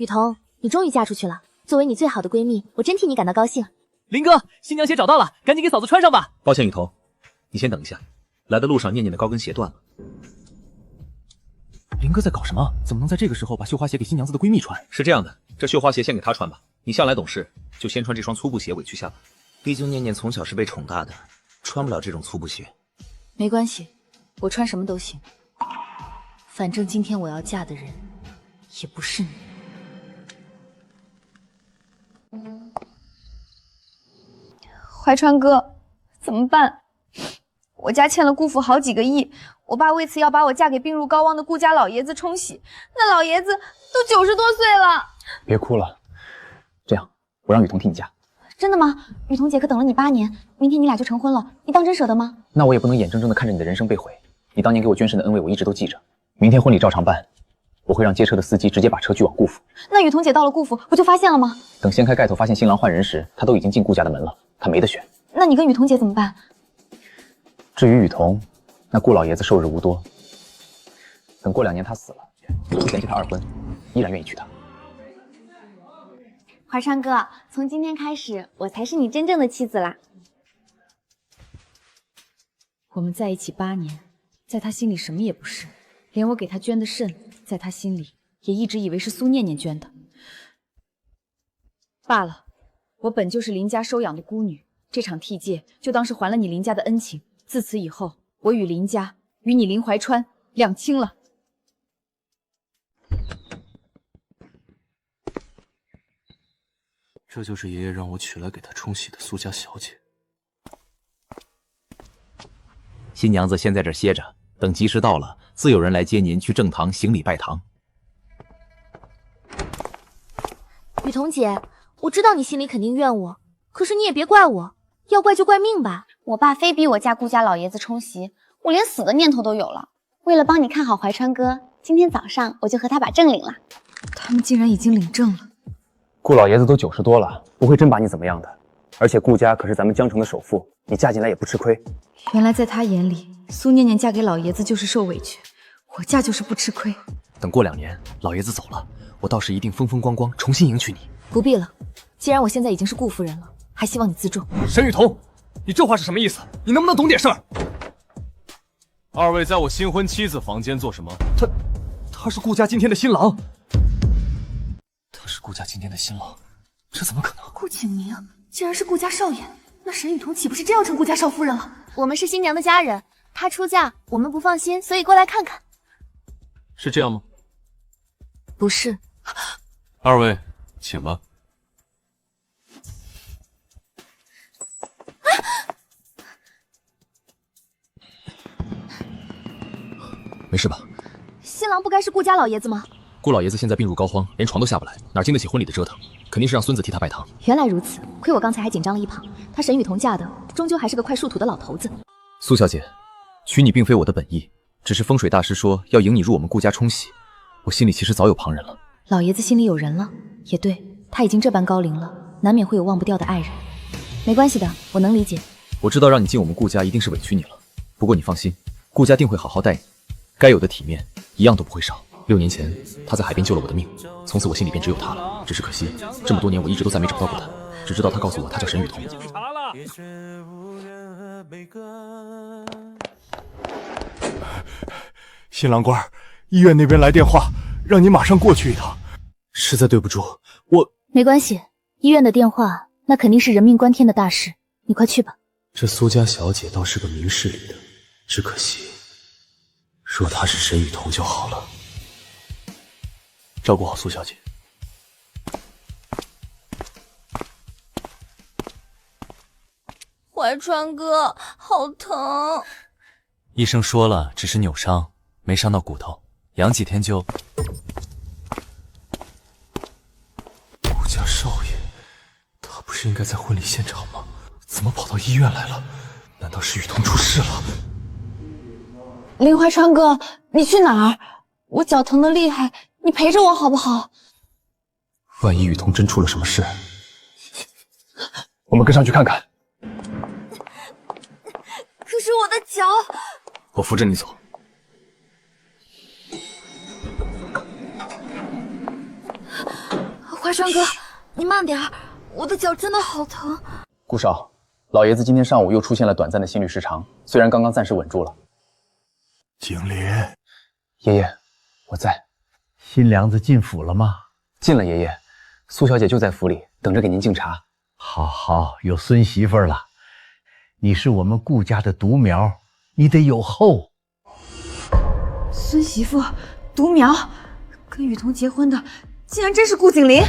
雨桐，你终于嫁出去了。作为你最好的闺蜜，我真替你感到高兴。林哥，新娘鞋找到了，赶紧给嫂子穿上吧。抱歉，雨桐，你先等一下。来的路上，念念的高跟鞋断了。林哥在搞什么？怎么能在这个时候把绣花鞋给新娘子的闺蜜穿？是这样的，这绣花鞋先给她穿吧。你向来懂事，就先穿这双粗布鞋委屈下吧。毕竟念念从小是被宠大的，穿不了这种粗布鞋。没关系，我穿什么都行。反正今天我要嫁的人，也不是你。怀川哥，怎么办？我家欠了顾府好几个亿，我爸为此要把我嫁给病入膏肓的顾家老爷子冲喜，那老爷子都90多岁了。别哭了，这样，我让雨桐替你嫁。真的吗？雨桐姐可等了你8年，明天你俩就成婚了，你当真舍得吗？那我也不能眼睁睁的看着你的人生被毁。你当年给我捐肾的恩惠，我一直都记着。明天婚礼照常办，我会让接车的司机直接把车拒往顾府。那雨桐姐到了顾府，不就发现了吗？等掀开盖头发现新郎换人时，她都已经进顾家的门了，她没得选。那你跟雨桐姐怎么办？至于雨桐，那顾老爷子受日无多。等过2年他死了，不嫌弃他二婚，依然愿意娶她。怀川哥，从今天开始，我才是你真正的妻子啦。我们在一起8年，在他心里什么也不是，连我给他捐的肾，在他心里也一直以为是苏念念捐的。罢了，我本就是林家收养的孤女，这场替界就当是还了你林家的恩情。自此以后，我与林家，与你林怀川两清了。这就是爷爷让我娶来给他冲喜的苏家小姐。新娘子先在这儿歇着，等吉时到了，自有人来接您去正堂行礼拜堂。雨桐姐，我知道你心里肯定怨我，可是你也别怪我，要怪就怪命吧。我爸非逼我嫁顾家老爷子冲喜，我连死的念头都有了。为了帮你看好怀川哥，今天早上我就和他把证领了。他们竟然已经领证了。顾老爷子都90多了，不会真把你怎么样的。而且顾家可是咱们江城的首富，你嫁进来也不吃亏。原来在他眼里，苏念念嫁给老爷子就是受委屈，我嫁就是不吃亏。等过2年，老爷子走了，我到时一定风风光光重新迎娶你。不必了，既然我现在已经是顾夫人了，还希望你自重。沈雨桐，你这话是什么意思？你能不能懂点事儿？二位在我新婚妻子房间做什么？他是顾家今天的新郎。他是顾家今天的新郎，这怎么可能？顾景明竟然是顾家少爷，那沈雨桐岂不是真要成顾家少夫人了？我们是新娘的家人，她出嫁我们不放心，所以过来看看。是这样吗？不是。二位，请吧。没事吧？新郎不该是顾家老爷子吗？顾老爷子现在病入膏肓，连床都下不来，哪经得起婚礼的折腾？肯定是让孙子替他拜堂。原来如此，亏我刚才还紧张了一旁。他沈雨桐嫁的，终究还是个快树土的老头子。苏小姐，娶你并非我的本意，只是风水大师说要迎你入我们顾家冲喜，我心里其实早有旁人了。老爷子心里有人了，也对，他已经这般高龄了，难免会有忘不掉的爱人。没关系的，我能理解。我知道让你进我们顾家一定是委屈你了，不过你放心，顾家定会好好待你，该有的体面一样都不会少。6年前，他在海边救了我的命，从此我心里便只有他了。只是可惜，这么多年我一直都再没找到过他，只知道他告诉我他叫沈雨桐。新郎官，医院那边来电话，让你马上过去一趟。实在对不住，我没关系，医院的电话那肯定是人命关天的大事，你快去吧。这苏家小姐倒是个明事理的，只可惜，若她是沈雨桐就好了。照顾好苏小姐。怀川哥，好疼！医生说了，只是扭伤，没伤到骨头，养几天就……顾家少爷，他不是应该在婚礼现场吗？怎么跑到医院来了？难道是雨桐出事了？林怀川哥，你去哪儿？我脚疼得厉害，你陪着我好不好？万一雨桐真出了什么事，我们跟上去看看。可是我的脚……我扶着你走。怀川哥，你慢点儿，我的脚真的好疼。顾少，老爷子今天上午又出现了短暂的心律失常，虽然刚刚暂时稳住了。景林，爷爷，我在。新娘子进府了吗？进了，爷爷。苏小姐就在府里等着给您敬茶。好好，有孙媳妇了。你是我们顾家的独苗，你得有后。孙媳妇，独苗，跟雨桐结婚的竟然真是顾景林。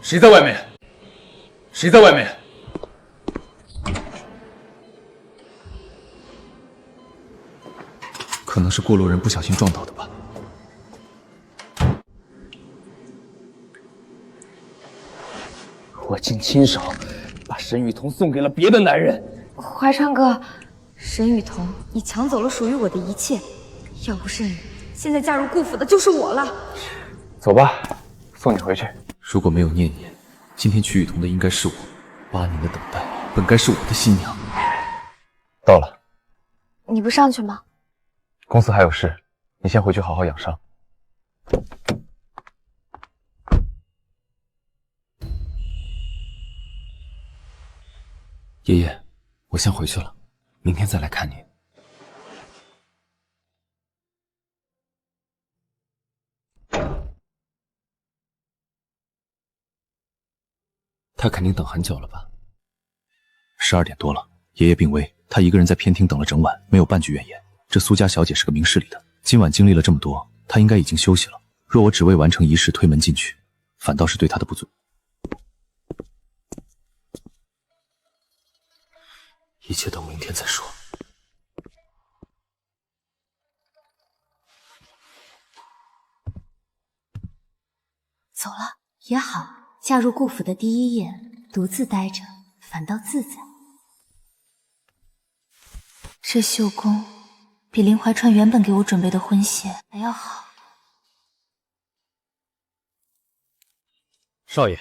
谁在外面？谁在外面？可能是过路人不小心撞到的吧。我竟亲手把沈雨桐送给了别的男人。怀川哥，沈雨桐，你抢走了属于我的一切，要不是你，现在嫁入顾府的就是我了。走吧，送你回去。如果没有念念，今天娶雨桐的应该是我。8年的等待，本该是我的新娘。到了。你不上去吗？公司还有事，你先回去好好养伤。爷爷，我先回去了，明天再来看您。他肯定等很久了吧？12点多了，爷爷病危，他一个人在偏厅等了整晚，没有半句怨言。这苏家小姐是个明事理的，今晚经历了这么多，她应该已经休息了。若我只为完成仪式推门进去，反倒是对她的不尊。一切等明天再说。走了也好，嫁入顾府的第一夜，独自待着反倒自在。这绣工比林怀川原本给我准备的婚鞋还要好。少爷，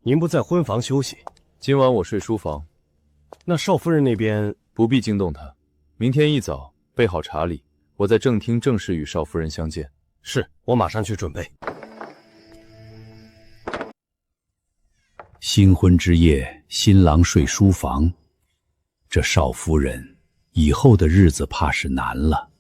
您不在婚房休息？今晚我睡书房。那少夫人那边不必惊动她，明天一早备好茶礼，我在正厅正式与少夫人相见。是，我马上去准备。新婚之夜，新郎睡书房，这少夫人以后的日子怕是难了。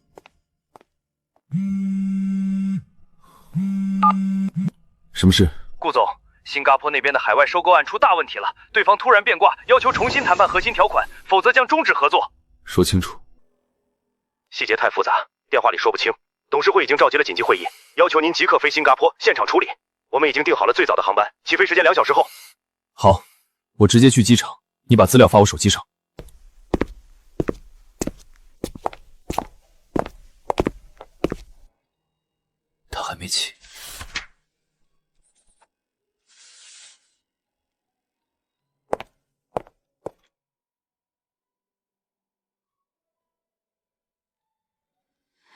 什么事？顾总，新加坡那边的海外收购案出大问题了，对方突然变卦，要求重新谈判核心条款，否则将终止合作。说清楚。细节太复杂，电话里说不清。董事会已经召集了紧急会议，要求您即刻飞新加坡现场处理。我们已经订好了最早的航班，起飞时间2小时后。好，我直接去机场，你把资料发我手机上。他还没起。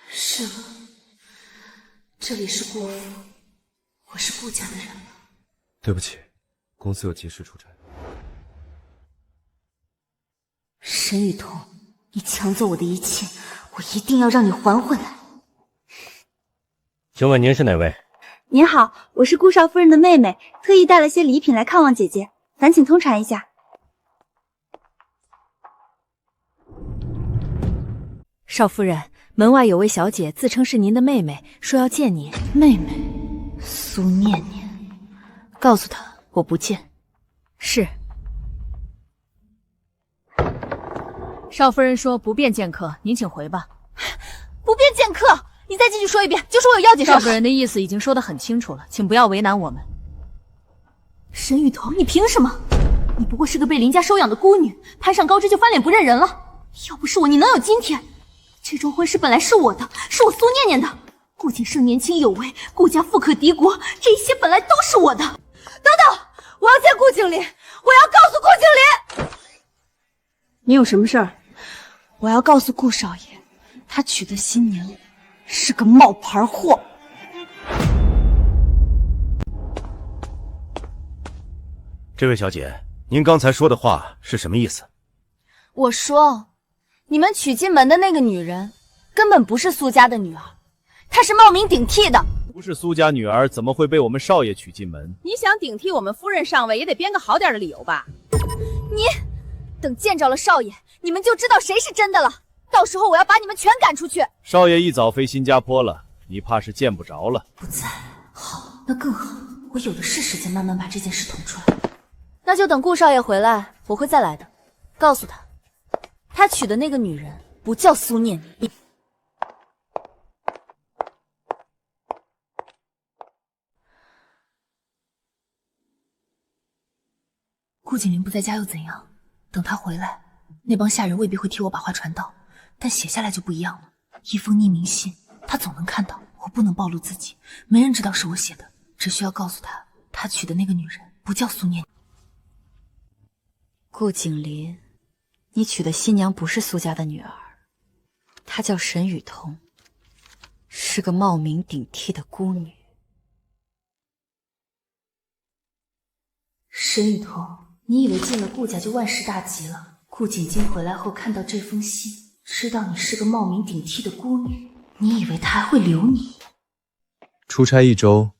是了，这里是顾府，我是顾家的人了。对不起，公司有急事出差。沈雨桐，你抢走我的一切，我一定要让你还回来。请问您是哪位？您好，我是顾少夫人的妹妹，特意带了些礼品来看望姐姐，烦请通传一下。少夫人，门外有位小姐自称是您的妹妹，说要见您。妹妹苏念念，告诉她我不见。是。少夫人说不便见客，您请回吧。不便见客，你再继续说一遍，就说我有要紧事。少夫人的意思已经说得很清楚了，请不要为难我们。沈雨桐，你凭什么？你不过是个被林家收养的孤女，攀上高枝就翻脸不认人了。要不是我，你能有今天？这桩婚事本来是我的，是我苏念念的。顾景胜年轻有为，顾家富可敌国，这些本来都是我的。等等，我要见顾景林，我要告诉顾景林。你有什么事儿？我要告诉顾少爷，他娶的新娘是个冒牌货。这位小姐，您刚才说的话是什么意思？我说，你们娶进门的那个女人根本不是苏家的女儿，她是冒名顶替的。不是苏家女儿，怎么会被我们少爷娶进门？你想顶替我们夫人上位，也得编个好点的理由吧？你等见着了少爷，你们就知道谁是真的了。到时候我要把你们全赶出去。少爷一早飞新加坡了，你怕是见不着了。不在，好，那更好，我有的是时间慢慢把这件事捅出来。那就等顾少爷回来，我会再来的。告诉他，他娶的那个女人不叫苏念念。顾景林不在家又怎样？等他回来，那帮下人未必会替我把话传到，但写下来就不一样了。一封匿名信，他总能看到。我不能暴露自己，没人知道是我写的，只需要告诉他，他娶的那个女人不叫苏念。顾景林，你娶的新娘不是苏家的女儿，她叫沈雨桐，是个冒名顶替的孤女。沈雨桐，你以为进了顾家就万事大吉了？顾景金回来后看到这封信，知道你是个冒名顶替的孤女，你以为他还会留你？出差1周，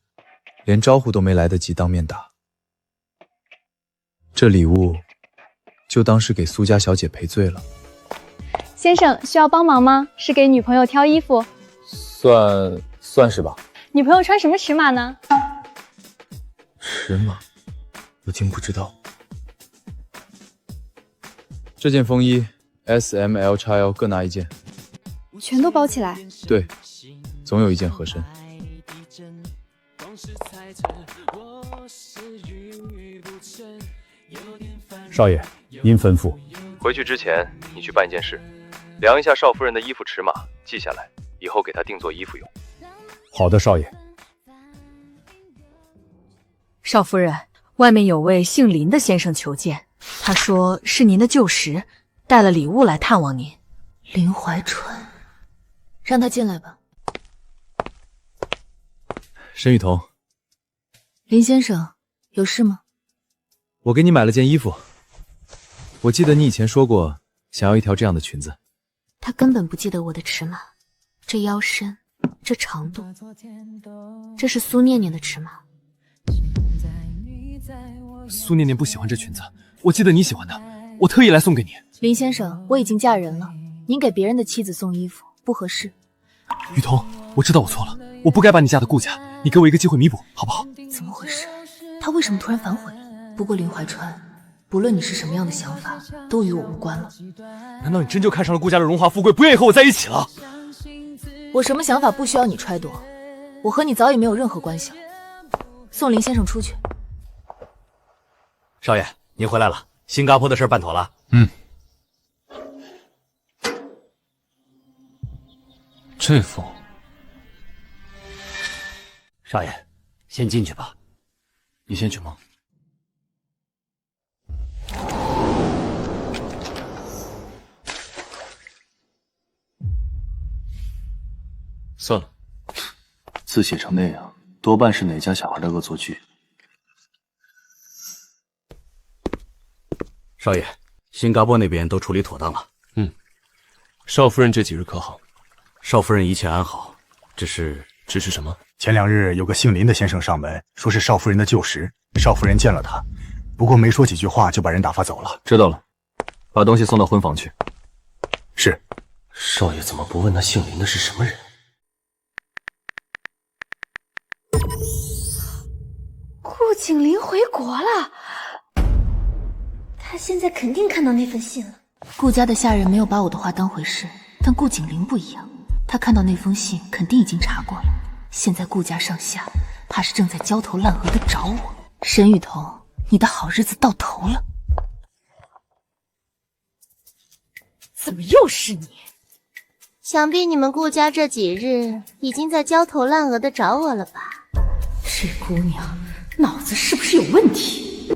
连招呼都没来得及当面打。这礼物就当是给苏家小姐赔罪了。先生需要帮忙吗？是给女朋友挑衣服。算是吧。女朋友穿什么尺码呢？尺码，我竟不知道。这件风衣 S、M、L、XL 各拿1件。全都包起来。对，总有一件合身。少爷，您吩咐。回去之前，你去办一件事，量一下少夫人的衣服尺码，记下来，以后给她定做衣服用。好的，少爷。少夫人，外面有位姓林的先生求见，他说是您的旧识，带了礼物来探望您。林怀川，让他进来吧。沈雨桐，林先生，有事吗？我给你买了件衣服。我记得你以前说过想要一条这样的裙子。他根本不记得我的尺码，这腰身，这长度，这是苏念念的尺码。苏念念不喜欢这裙子，我记得你喜欢的，我特意来送给你。林先生，我已经嫁人了，您给别人的妻子送衣服不合适。雨桐，我知道我错了，我不该把你嫁到顾家，你给我一个机会弥补，好不好？怎么回事？他为什么突然反悔了？不过林怀川，不论你是什么样的想法，都与我无关了。难道你真就看上了顾家的荣华富贵，不愿意和我在一起了？我什么想法不需要你揣度，我和你早已没有任何关系了。送林先生出去。少爷，您回来了，新加坡的事办妥了。这封，少爷，先进去吧。你先去忙。算了，字写成那样，多半是哪家小孩的恶作剧。少爷，新加坡那边都处理妥当了。少夫人这几日可好？少夫人一切安好，只是什么？前2日有个姓林的先生上门，说是少夫人的旧识，少夫人见了他，不过没说几句话就把人打发走了。知道了，把东西送到婚房去。是。少爷怎么不问那姓林的是什么人？顾景林回国了，他现在肯定看到那份信了。顾家的下人没有把我的话当回事，但顾景林不一样，他看到那封信肯定已经查过了。现在顾家上下怕是正在焦头烂额的找我。沈雨桐，你的好日子到头了。怎么又是你？想必你们顾家这几日已经在焦头烂额的找我了吧？这姑娘脑子是不是有问题？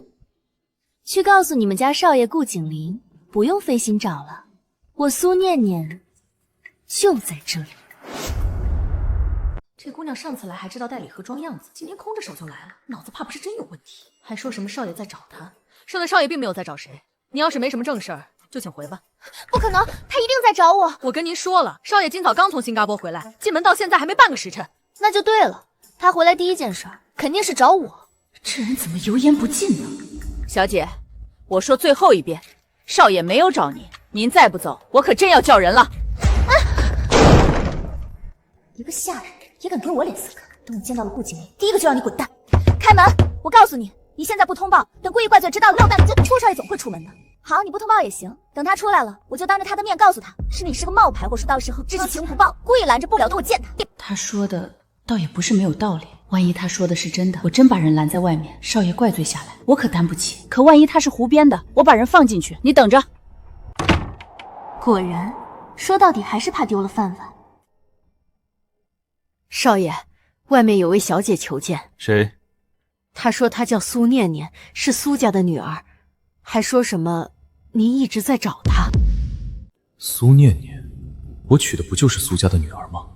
去告诉你们家少爷顾景林，不用费心找了，我苏念念就在这里。这姑娘上次来还知道带礼盒装样子，今天空着手就来了，脑子怕不是真有问题？还说什么少爷在找她，说的少爷并没有在找谁。你要是没什么正事儿，就就请回吧。不可能，他一定在找我。我跟您说了，少爷今早刚从新加坡回来，进门到现在还没半个时辰。那就对了，他回来第一件事肯定是找我。这人怎么油盐不进呢？小姐，我说最后一遍，少爷没有找您，您再不走，我可真要叫人了。一个下人也敢给我脸色看，等我见到了顾景林，第一个就让你滚蛋！开门！我告诉你，你现在不通报，等故意怪罪知道了，落蛋的顾少爷总会出门的。好，你不通报也行，等他出来了，我就当着他的面告诉他，是你是个冒牌货，说到时候知情不报，故意拦着不了的我见他。他说的倒也不是没有道理，万一他说的是真的，我真把人拦在外面，少爷怪罪下来，我可担不起。可万一他是胡编的，我把人放进去，你等着。果然，说到底还是怕丢了饭碗。少爷，外面有位小姐求见。谁？她说她叫苏念念，是苏家的女儿，还说什么您一直在找她。苏念念，我娶的不就是苏家的女儿吗？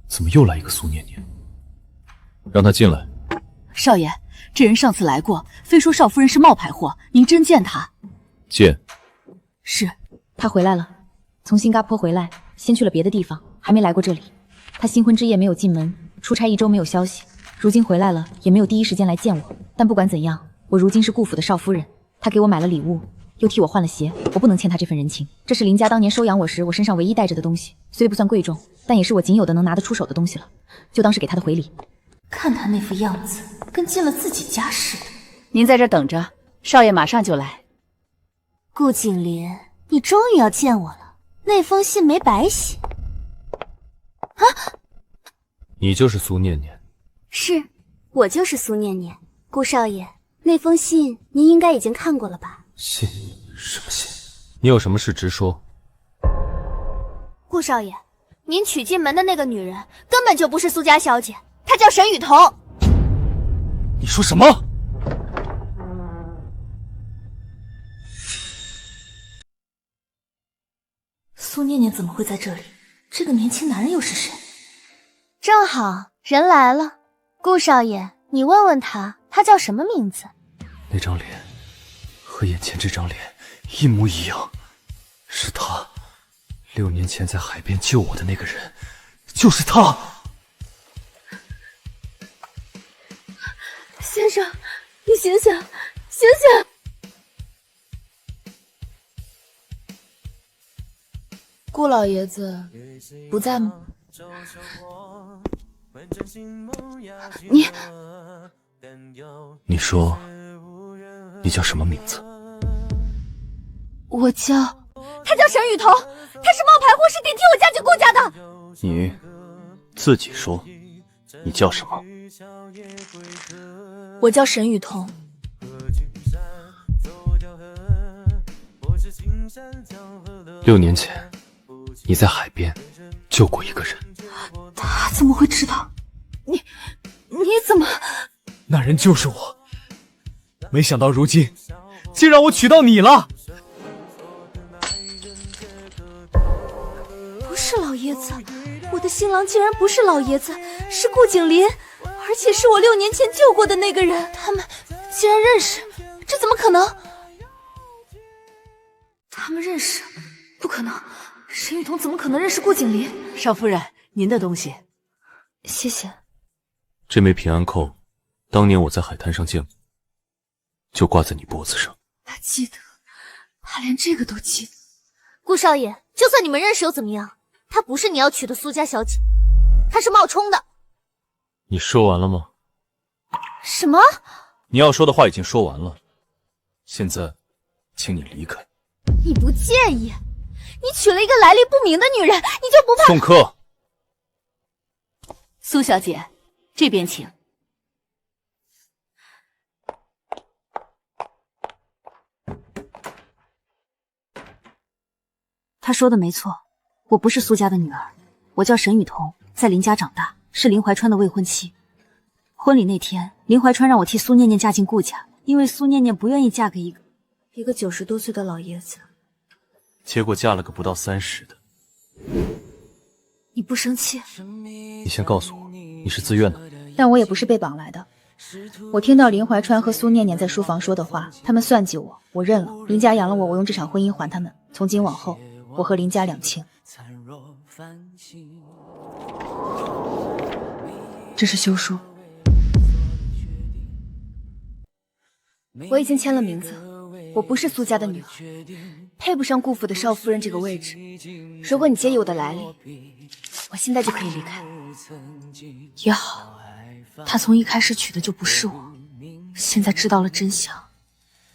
怎么又来一个苏念念？让她进来。少爷，这人上次来过，非说少夫人是冒牌货，您真见她？见。是。她回来了，从新加坡回来，先去了别的地方，还没来过这里。她新婚之夜没有进门，出差1周没有消息，如今回来了也没有第一时间来见我。但不管怎样，我如今是顾府的少夫人，她给我买了礼物，又替我换了鞋，我不能欠她这份人情。这是林家当年收养我时我身上唯一带着的东西，虽不算贵重，但也是我仅有的能拿得出手的东西了，就当是给她的回礼。看他那副样子，跟进了自己家似的。您在这等着，少爷马上就来。顾景林，你终于要见我了，那封信没白写。啊！你就是苏念念？是，我就是苏念念。顾少爷，那封信您应该已经看过了吧？信？什么信？你有什么事直说。顾少爷，您娶进门的那个女人根本就不是苏家小姐，她叫沈雨桐。你说什么？苏念念怎么会在这里？这个年轻男人又是谁？正好人来了，顾少爷，你问问他，他叫什么名字？那张脸和眼前这张脸一模一样，是他。6年前在海边救我的那个人，就是他。先生，你醒醒，醒醒！顾老爷子不在吗？你说你叫什么名字？我叫……他叫沈雨桐，他是冒牌货，是顶替我嫁进顾家的。你自己说，你叫什么？我叫沈雨桐。6年前，你在海边救过一个人。他怎么会知道？你怎么？那人就是我，没想到如今竟让我娶到你了。不是老爷子，我的新郎竟然不是老爷子，是顾景林，而且是我6年前救过的那个人。他们竟然认识，这怎么可能？他们认识？不可能，沈雨桐怎么可能认识顾景林？少夫人，您的东西。谢谢。这枚平安扣，当年我在海滩上见过，就挂在你脖子上。他记得，他连这个都记得。顾少爷，就算你们认识又怎么样？她不是你要娶的苏家小姐，她是冒充的。你说完了吗？什么？你要说的话已经说完了，现在，请你离开。你不介意？你娶了一个来历不明的女人，你就不怕？宋柯，苏小姐，这边请。他说的没错，我不是苏家的女儿，我叫沈雨桐，在林家长大，是林怀川的未婚妻。婚礼那天，林怀川让我替苏念念嫁进顾家，因为苏念念不愿意嫁给一个90多岁的老爷子。结果嫁了个不到30的。你不生气？你先告诉我，你是自愿的？但我也不是被绑来的。我听到林怀川和苏念念在书房说的话，他们算计我，我认了。林家养了我，我用这场婚姻还他们。从今往后，我和林家两清。这是休书。我已经签了名字，我不是苏家的女儿，配不上顾府的少夫人这个位置。如果你介意我的来历，我现在就可以离开。也好，他从一开始娶的就不是我，现在知道了真相，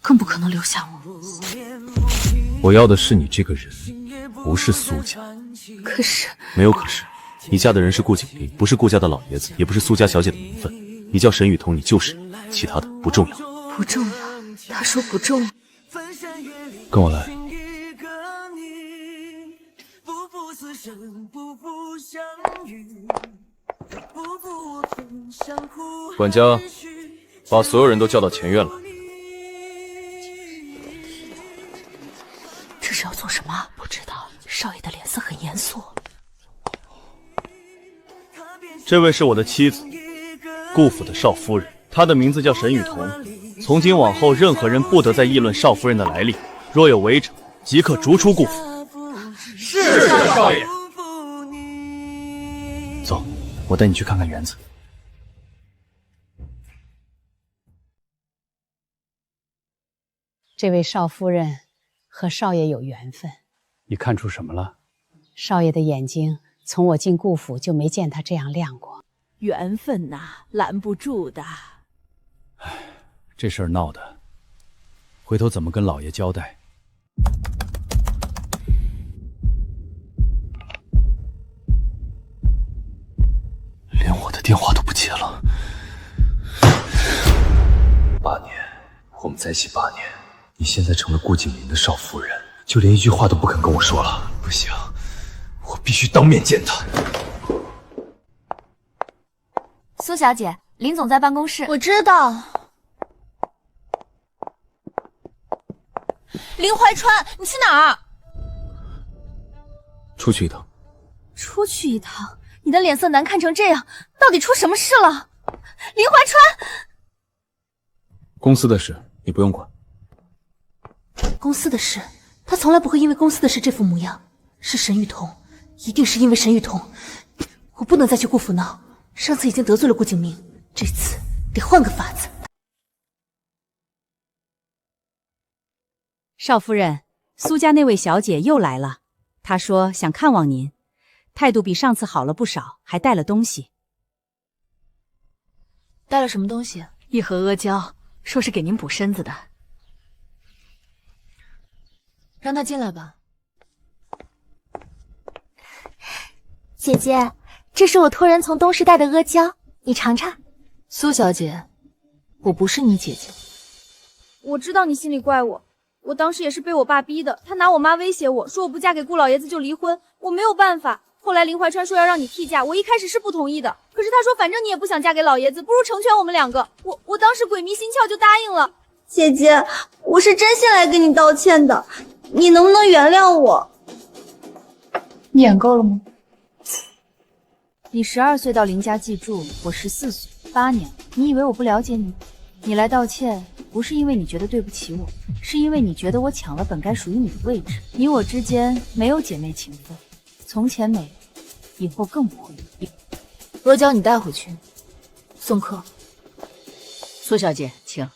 更不可能留下我。我要的是你这个人，不是苏家。可是没有可是，你嫁的人是顾景林，不是顾家的老爷子，也不是苏家小姐的名分。你叫沈雨桐，你就是人，其他的不重要。不重要，他说不重要。跟我来。管家，把所有人都叫到前院来。这是要做什么？不知道。少爷的脸色很严肃。这位是我的妻子，顾府的少夫人，她的名字叫沈雨桐。从今往后，任何人不得再议论少夫人的来历，若有违者，即刻逐出顾府。是少爷。走，我带你去看看园子。这位少夫人和少爷有缘分。你看出什么了？少爷的眼睛从我进顾府就没见他这样亮过。缘分呐，拦不住的。这事儿闹的，回头怎么跟老爷交代？连我的电话都不接了。8年，我们在一起8年，你现在成了顾景林的少夫人，就连一句话都不肯跟我说了。不行，我必须当面见他。苏小姐，林总在办公室。我知道。林怀川，你去哪儿？出去一趟。出去一趟？你的脸色难看成这样，到底出什么事了？林怀川，公司的事你不用管。公司的事，他从来不会因为公司的事这副模样。是沈雨桐，一定是因为沈雨桐。我不能再去顾府闹，上次已经得罪了顾景明，这次得换个法子。少夫人，苏家那位小姐又来了，她说想看望您，态度比上次好了不少，还带了东西。带了什么东西？一盒阿胶，说是给您补身子的。让他进来吧。姐姐，这是我托人从东市带的阿胶，你尝尝。苏小姐，我不是你姐姐。我知道你心里怪我，我当时也是被我爸逼的，他拿我妈威胁我说我不嫁给顾老爷子就离婚，我没有办法。后来林怀川说要让你替嫁，我一开始是不同意的，可是他说反正你也不想嫁给老爷子，不如成全我们两个。我当时鬼迷心窍就答应了。姐姐，我是真心来跟你道歉的，你能不能原谅我？你演够了吗？你12岁到林家寄住，我14岁，8年。你以为我不了解你？你来道歉，不是因为你觉得对不起我，是因为你觉得我抢了本该属于你的位置。你我之间没有姐妹情分，从前没有，以后更不会有。阿胶你带回去，送客。苏小姐，请。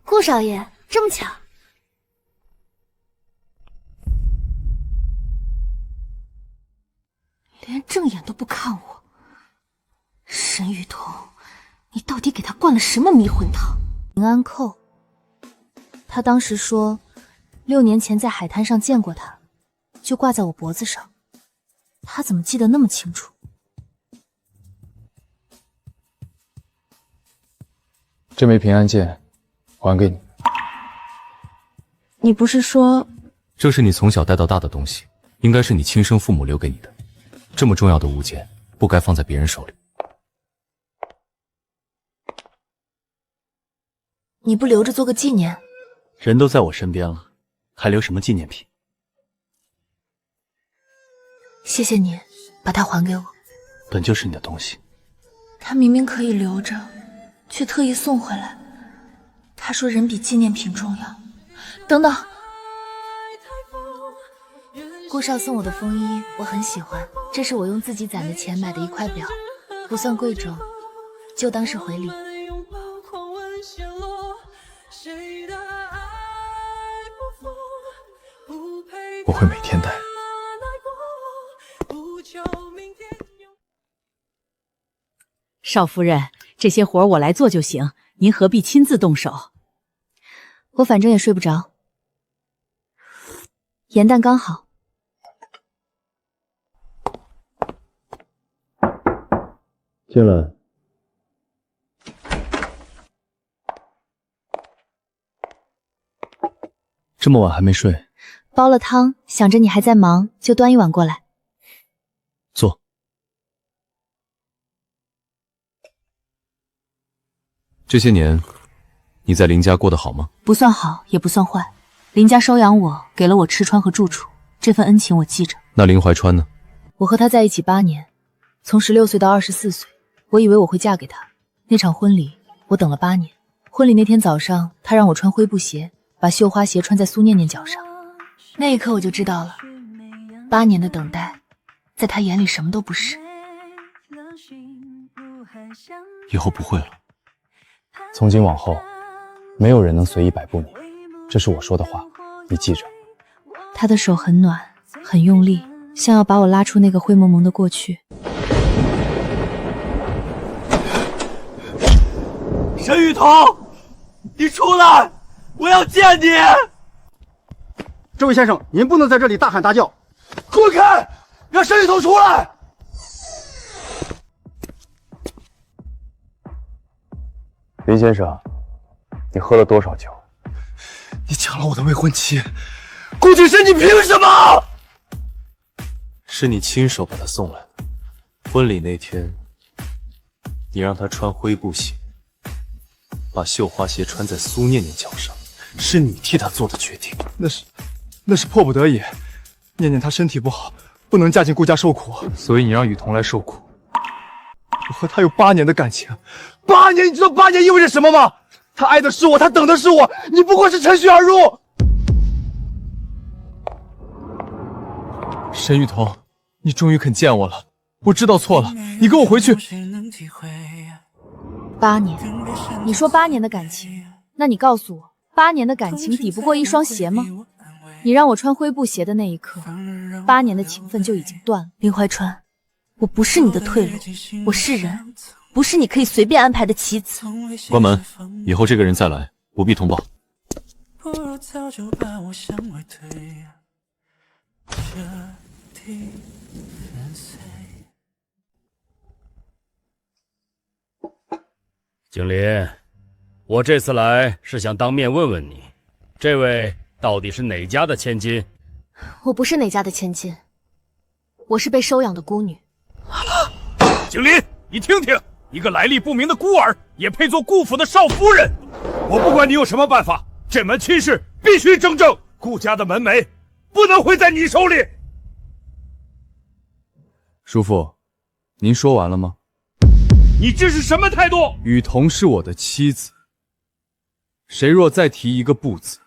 顾少爷，这么巧。连正眼都不看我，沈雨桐，你到底给他灌了什么迷魂汤？平安扣，他当时说6年前在海滩上见过他，就挂在我脖子上。他怎么记得那么清楚？这枚平安剑还给你。你不是说……这是你从小带到大的东西，应该是你亲生父母留给你的。这么重要的物件，不该放在别人手里。你不留着做个纪念？人都在我身边了，还留什么纪念品？谢谢你，把它还给我。本就是你的东西。他明明可以留着，却特意送回来。他说人比纪念品重要。等等，顾少送我的风衣，我很喜欢，这是我用自己攒的钱买的一块表，不算贵重，就当是回礼。我会每天戴。少夫人，这些活我来做就行，您何必亲自动手？我反正也睡不着，盐蛋刚好。进来。这么晚还没睡？煲了汤，想着你还在忙，就端一碗过来。坐。这些年，你在林家过得好吗？不算好，也不算坏。林家收养我，给了我吃穿和住处，这份恩情我记着。那林怀川呢？我和他在一起8年，从16岁到24岁，我以为我会嫁给他。那场婚礼，我等了8年。婚礼那天早上，他让我穿灰布鞋，把绣花鞋穿在苏念念脚上。那一刻我就知道了，8年的等待，在他眼里什么都不是。以后不会了。从今往后，没有人能随意摆布你，这是我说的话，你记着。他的手很暖，很用力，像要把我拉出那个灰蒙蒙的过去。沈雨桐，你出来，我要见你！这位先生，您不能在这里大喊大叫。滚开！让沈雨桐出来！林先生，你喝了多少酒？你抢了我的未婚妻，顾景深，你凭什么？是你亲手把她送来的。婚礼那天，你让她穿灰布鞋，把绣花鞋穿在苏念念脚上，是你替她做的决定。那是迫不得已。念念她身体不好，不能嫁进顾家受苦，所以你让雨桐来受苦。我和她有8年的感情，8年，你知道8年意味着什么吗？她爱的是我，她等的是我，你不过是趁虚而入。沈雨桐，你终于肯见我了，我知道错了，你跟我回去。8年，你说8年的感情，那你告诉我，8年的感情抵不过一双鞋吗？你让我穿灰布鞋的那一刻，8年的情分就已经断了。林怀川，我不是你的退路，我是人，不是你可以随便安排的棋子。关门，以后这个人再来，不必通报。景林，我这次来是想当面问问你，这位到底是哪家的千金？我不是哪家的千金，我是被收养的孤女。景林，你听听，一个来历不明的孤儿也配做顾府的少夫人？我不管你有什么办法，这门亲事必须正正，顾家的门楣不能毁在你手里。叔父，您说完了吗？你这是什么态度？雨桐是我的妻子，谁若再提一个不字，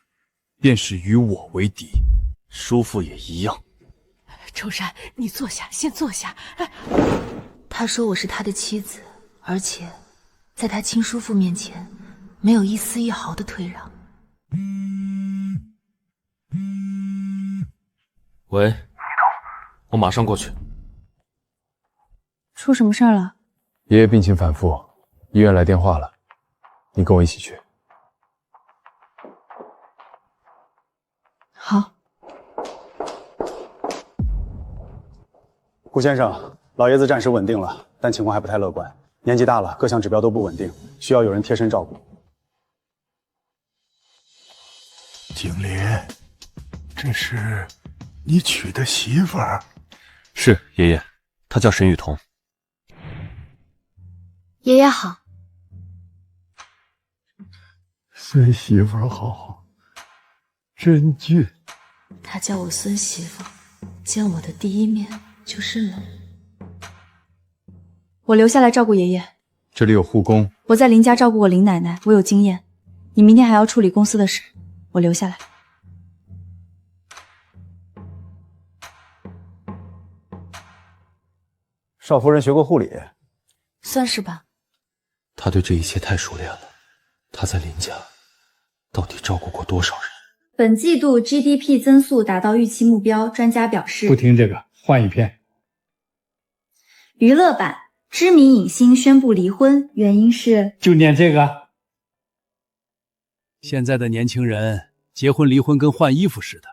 便是与我为敌。叔父也一样。周山，你坐下，先坐下。他说我是他的妻子，而且在他亲叔父面前，没有一丝一毫的退让。喂，我马上过去。出什么事儿了？爷爷病情反复，医院来电话了，你跟我一起去。好。顾先生，老爷子暂时稳定了，但情况还不太乐观，年纪大了，各项指标都不稳定，需要有人贴身照顾。景林，这是你娶的媳妇儿？是，爷爷，她叫沈雨桐。爷爷好。孙媳妇好，真俊。他叫我孙媳妇，见我的第一面就是冷。我留下来照顾爷爷。这里有护工。我在林家照顾过林奶奶，我有经验。你明天还要处理公司的事，我留下来。少夫人学过护理，算是吧。他对这一切太熟练了。他在林家到底照顾过多少人？本季度 GDP 增速达到预期目标，专家表示。不听这个，换一篇。娱乐版，知名影星宣布离婚，原因是就念这个。现在的年轻人结婚离婚跟换衣服似的，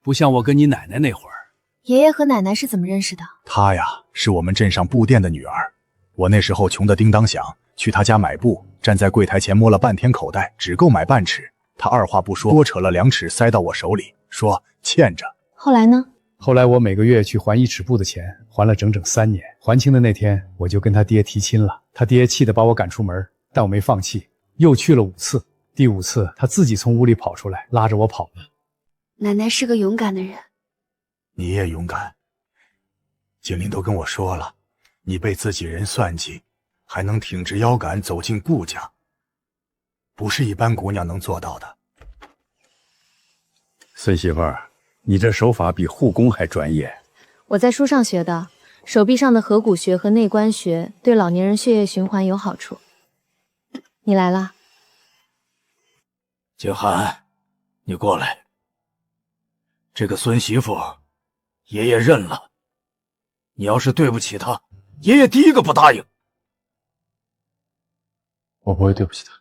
不像我跟你奶奶那会儿。爷爷和奶奶是怎么认识的？她呀，是我们镇上布店的女儿。我那时候穷得叮当响，去她家买布，站在柜台前摸了半天口袋，只够买半尺。她二话不说，多扯了2尺塞到我手里，说欠着。后来呢？后来我每个月去还1尺布的钱，还了整整3年。还清的那天，我就跟他爹提亲了。他爹气得把我赶出门，但我没放弃，又去了5次。第5次，他自己从屋里跑出来，拉着我跑了。奶奶是个勇敢的人。你也勇敢。景林都跟我说了，你被自己人算计，还能挺直腰杆走进顾家，不是一般姑娘能做到的。孙媳妇儿，你这手法比护工还专业。我在书上学的，手臂上的合谷穴和内关穴对老年人血液循环有好处。你来了。景涵，你过来。这个孙媳妇，爷爷认了。你要是对不起她，爷爷第一个不答应。我不会对不起她。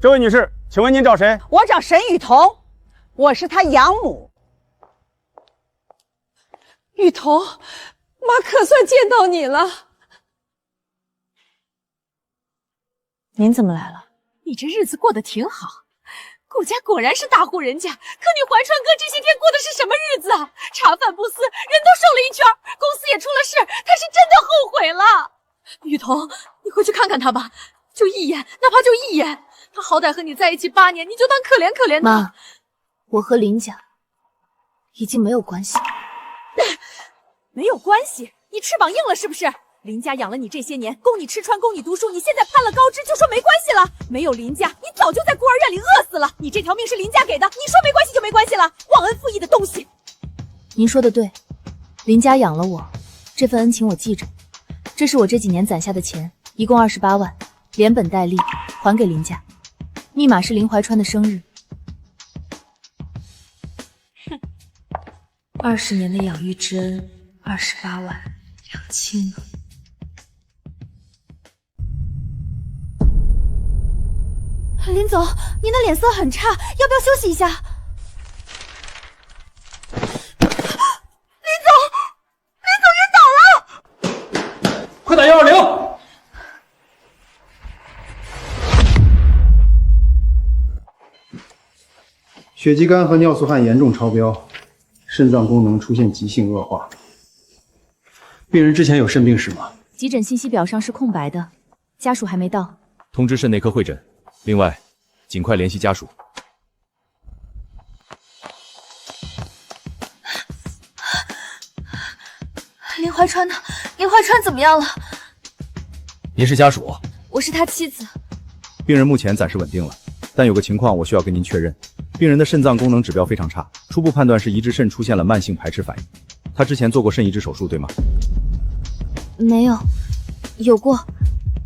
这位女士，请问您找谁？我找沈雨桐，我是她养母。雨桐，妈可算见到你了。您怎么来了？你这日子过得挺好，顾家果然是大户人家。可你怀川哥这些天过的是什么日子啊？茶饭不思，人都瘦了一圈，公司也出了事，他是真的后悔了。雨桐，你回去看看他吧，就一眼，哪怕就一眼。他好歹和你在一起8年，你就当可怜可怜他。妈，我和林家已经没有关系了。没有关系？你翅膀硬了是不是？林家养了你这些年，供你吃穿，供你读书，你现在攀了高枝就说没关系了？没有林家，你早就在孤儿院里饿死了。你这条命是林家给的，你说没关系就没关系了？忘恩负义的东西！您说的对，林家养了我，这份恩情我记着。这是我这几年攒下的钱，一共28万，连本带利还给林家。密码是林怀川的生日。哼，20年的养育之恩，28万，两清了。林总，您的脸色很差，要不要休息一下？林总晕倒了！快打120！血肌酐和尿素含严重超标，肾脏功能出现急性恶化。病人之前有肾病史吗？急诊信息表上是空白的，家属还没到。通知肾内科会诊。另外，尽快联系家属。林怀川呢？林怀川怎么样了？您是家属？我是他妻子。病人目前暂时稳定了，但有个情况我需要跟您确认。病人的肾脏功能指标非常差，初步判断是移植肾出现了慢性排斥反应。他之前做过肾移植手术，对吗？没有，有过，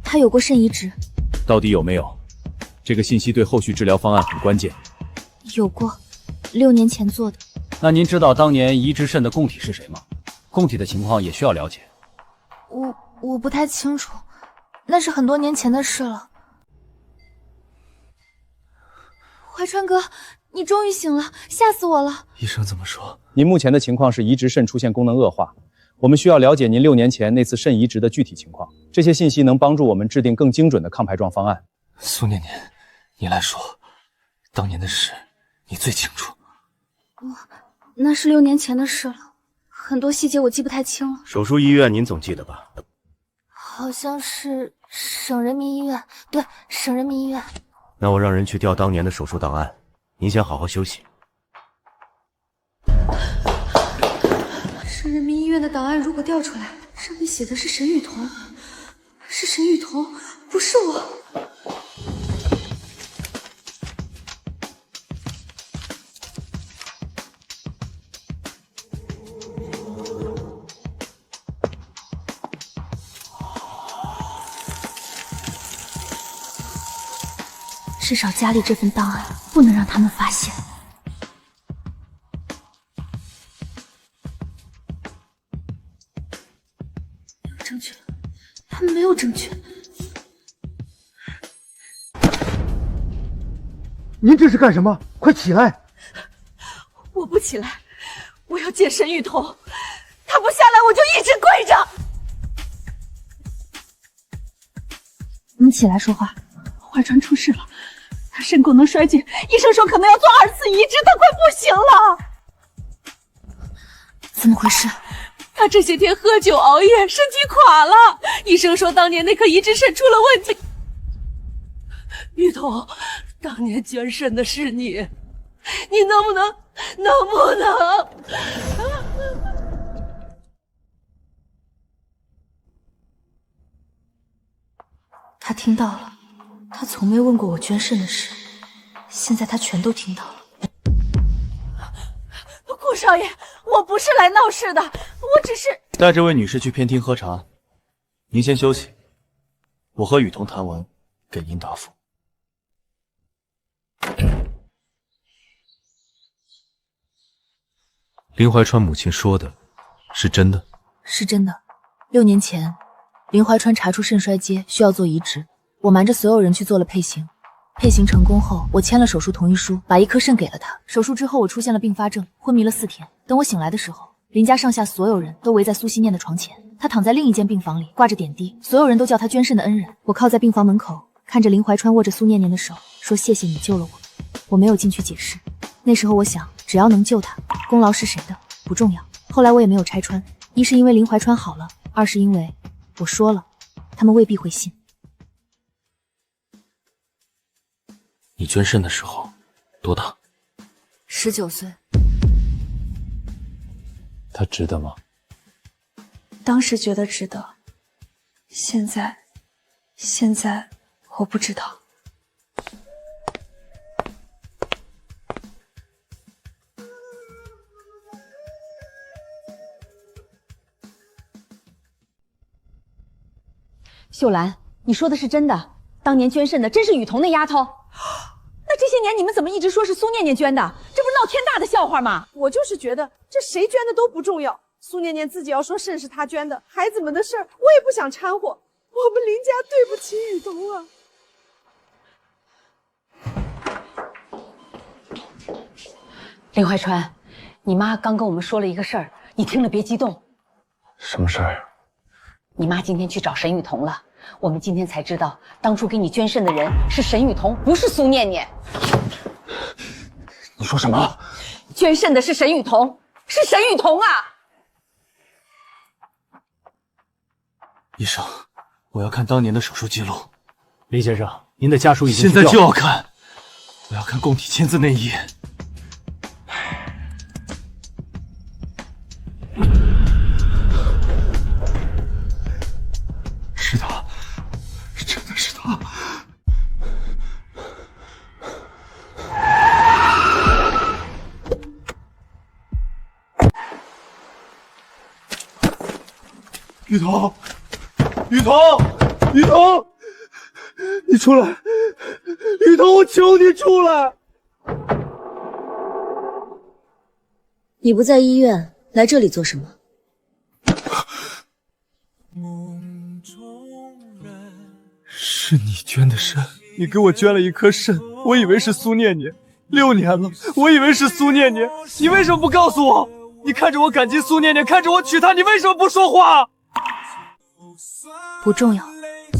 他有过肾移植。到底有没有？这个信息对后续治疗方案很关键。有过，6年前做的。那您知道当年移植肾的供体是谁吗？供体的情况也需要了解。我不太清楚，那是很多年前的事了。怀川哥，你终于醒了，吓死我了！医生怎么说？您目前的情况是移植肾出现功能恶化，我们需要了解您6年前那次肾移植的具体情况，这些信息能帮助我们制定更精准的抗排状方案。苏念念，你来说，当年的事你最清楚。那是6年前的事了，很多细节我记不太清了。手术医院您总记得吧？好像是省人民医院，对，省人民医院。那我让人去调当年的手术档案，您先好好休息。市人民医院的档案如果调出来，上面写的是沈雨桐，是沈雨桐，不是我。至少家里这份档案不能让他们发现。没有证据，他们没有证据。您这是干什么？快起来！我不起来，我要见沈雨桐，他不下来我就一直跪着。你起来说话。怀川出事了，他肾功能衰竭，医生说可能要做2次移植，他快不行了。怎么回事？他这些天喝酒熬夜，身体垮了。医生说当年那颗移植肾出了问题。雨桐，当年捐肾的是你，你能不能？他听到了。他从没问过我捐肾的事，现在他全都听到了。顾少爷，我不是来闹事的，我只是带这位女士去偏厅喝茶，您先休息，我和雨桐谈完，给您答复。林怀川母亲说的是真的？是真的。6年前，林怀川查出肾衰竭，需要做移植。我瞒着所有人去做了配型，配型成功后，我签了手术同意书，把1颗肾给了他。手术之后，我出现了并发症，昏迷了4天。等我醒来的时候，林家上下所有人都围在苏西念的床前，他躺在另一间病房里，挂着点滴，所有人都叫他捐肾的恩人。我靠在病房门口，看着林怀川握着苏念念的手，说谢谢你救了我。我没有进去解释，那时候我想，只要能救他，功劳是谁的不重要。后来我也没有拆穿，一是因为林怀川好了，2是因为我说了，他们未必会信。你捐肾的时候多大？19岁。他值得吗？当时觉得值得，现在我不知道。秀兰，你说的是真的？当年捐肾的真是雨桐那丫头？那这些年你们怎么一直说是苏念念捐的？这不是闹天大的笑话吗？我就是觉得这谁捐的都不重要，苏念念自己要说肾是她捐的，孩子们的事儿我也不想掺和，我们林家对不起雨桐啊。林怀川，你妈刚跟我们说了一个事儿，你听了别激动。什么事儿？你妈今天去找沈雨桐了。我们今天才知道，当初给你捐肾的人是沈雨桐，不是苏念念。你说什么？捐肾的是沈雨桐，是沈雨桐啊！医生，我要看当年的手术记录。林先生，您的家属已经现在就要看，我要看供体签字那一页。是他，真的是他。雨桐，雨桐，雨桐，你出来！雨桐，我求你出来！你不在医院，来这里做什么？是你捐的肾，你给我捐了1颗肾，我以为是苏念念，6年了，我以为是苏念念，你为什么不告诉我？你看着我感激苏念念，看着我娶她，你为什么不说话？不重要。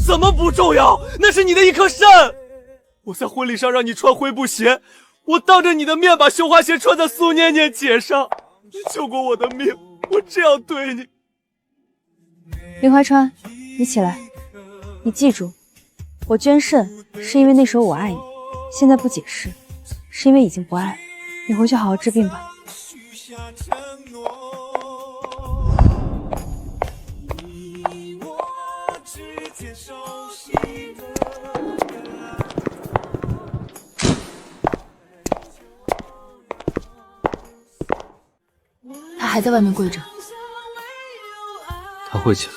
怎么不重要？那是你的1颗肾！我在婚礼上让你穿灰布鞋，我当着你的面把绣花鞋穿在苏念念姐上，你救过我的命，我这样对你。林怀川，你起来，你记住，我捐肾是因为那时候我爱你，现在不解释，是因为已经不爱了。你回去好好治病吧。他还在外面跪着。他会起来。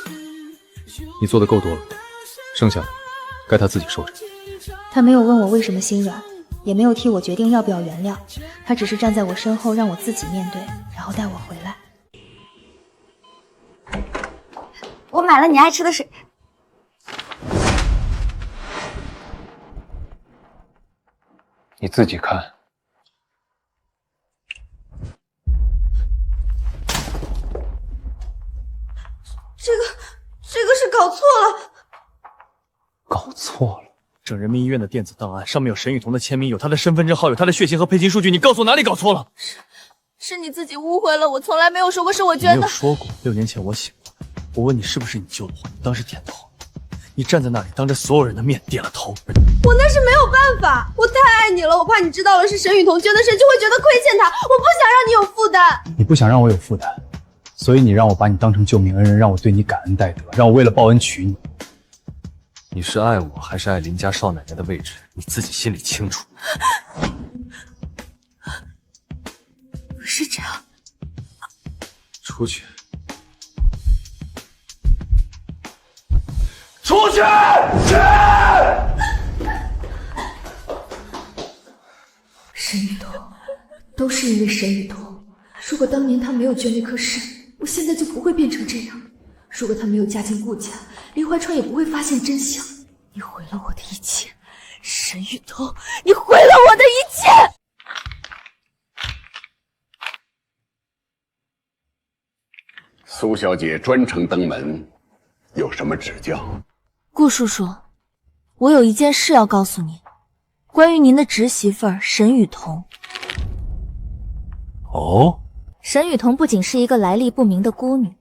你做的够多了，剩下的该他自己受着。他没有问我为什么心软，也没有替我决定要不要原谅，他只是站在我身后，让我自己面对，然后带我回来。我买了你爱吃的水。你自己看。这个是搞错了。搞错了。省人民医院的电子档案上面有沈雨桐的签名，有他的身份证号，有他的血型和配型数据。你告诉我哪里搞错了？是你自己误会了，我从来没有说过是我捐的。你没有说过。6年前我醒过来，我问你是不是你救了我，你当时点头。你站在那里，当着所有人的面点了头。我那是没有办法，我太爱你了，我怕你知道了是沈雨桐捐的肾，就会觉得亏欠他，我不想让你有负担。你不想让我有负担，所以你让我把你当成救命恩人，让我对你感恩戴德，让我为了报恩娶你。你是爱我还是爱林家少奶奶的位置，你自己心里清楚。不是这样。出去。出去！沈雨桐，都是因为沈雨桐。如果当年他没有捐那颗肾，我现在就不会变成这样。如果他没有嫁进顾家，林怀川也不会发现真相。你毁了我的一切，沈雨桐，你毁了我的一切！苏小姐专程登门，有什么指教？顾叔叔，我有一件事要告诉你，关于您的侄媳妇儿沈雨桐。哦，沈雨桐不仅是一个来历不明的孤女，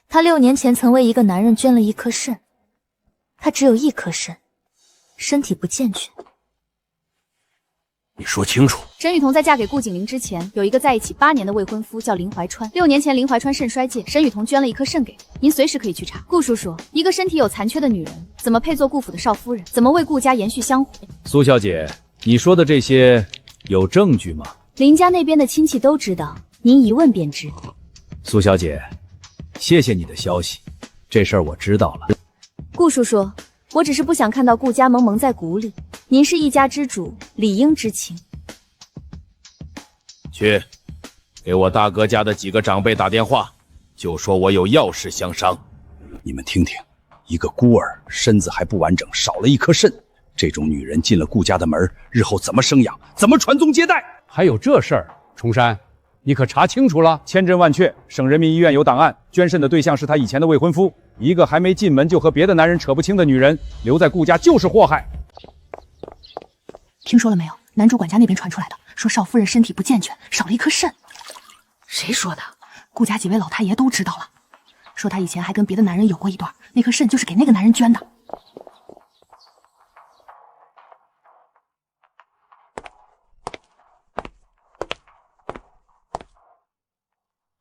她6年前曾为一个男人捐了一颗肾，她只有一颗肾，身体不健全。你说清楚。沈雨桐在嫁给顾景林之前，有一个在一起8年的未婚夫叫林怀川。6年前，林怀川肾衰竭，沈雨桐捐了一颗肾给您，随时可以去查。顾叔叔，一个身体有残缺的女人，怎么配做顾府的少夫人？怎么为顾家延续香火？苏小姐，你说的这些有证据吗？林家那边的亲戚都知道，您一问便知。苏小姐，谢谢你的消息，这事儿我知道了。顾叔叔，我只是不想看到顾家蒙在鼓里，您是一家之主，理应知情。去，给我大哥家的几个长辈打电话，就说我有要事相商。你们听听，一个孤儿，身子还不完整，少了一颗肾，这种女人进了顾家的门，日后怎么生养，怎么传宗接代？还有这事儿？崇山，你可查清楚了？千真万确，省人民医院有档案，捐肾的对象是他以前的未婚夫，一个还没进门就和别的男人扯不清的女人，留在顾家就是祸害。听说了没有？男主管家那边传出来的，说少夫人身体不健全，少了一颗肾。谁说的？顾家几位老太爷都知道了，说她以前还跟别的男人有过一段，那颗肾就是给那个男人捐的。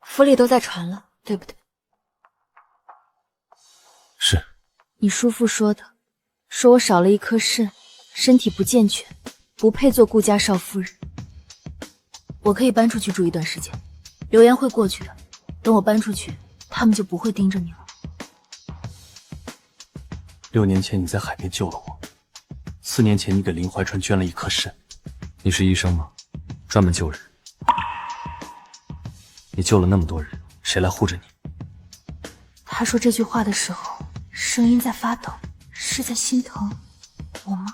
府里都在传了，对不对？是。你叔父说的，说我少了一颗肾，身体不健全，不配做顾家少夫人。我可以搬出去住一段时间，流言会过去的。等我搬出去，他们就不会盯着你了。6年前你在海边救了我，4年前你给林怀川捐了一颗肾。你是医生吗？专门救人。你救了那么多人，谁来护着你？他说这句话的时候，声音在发抖，是在心疼我吗？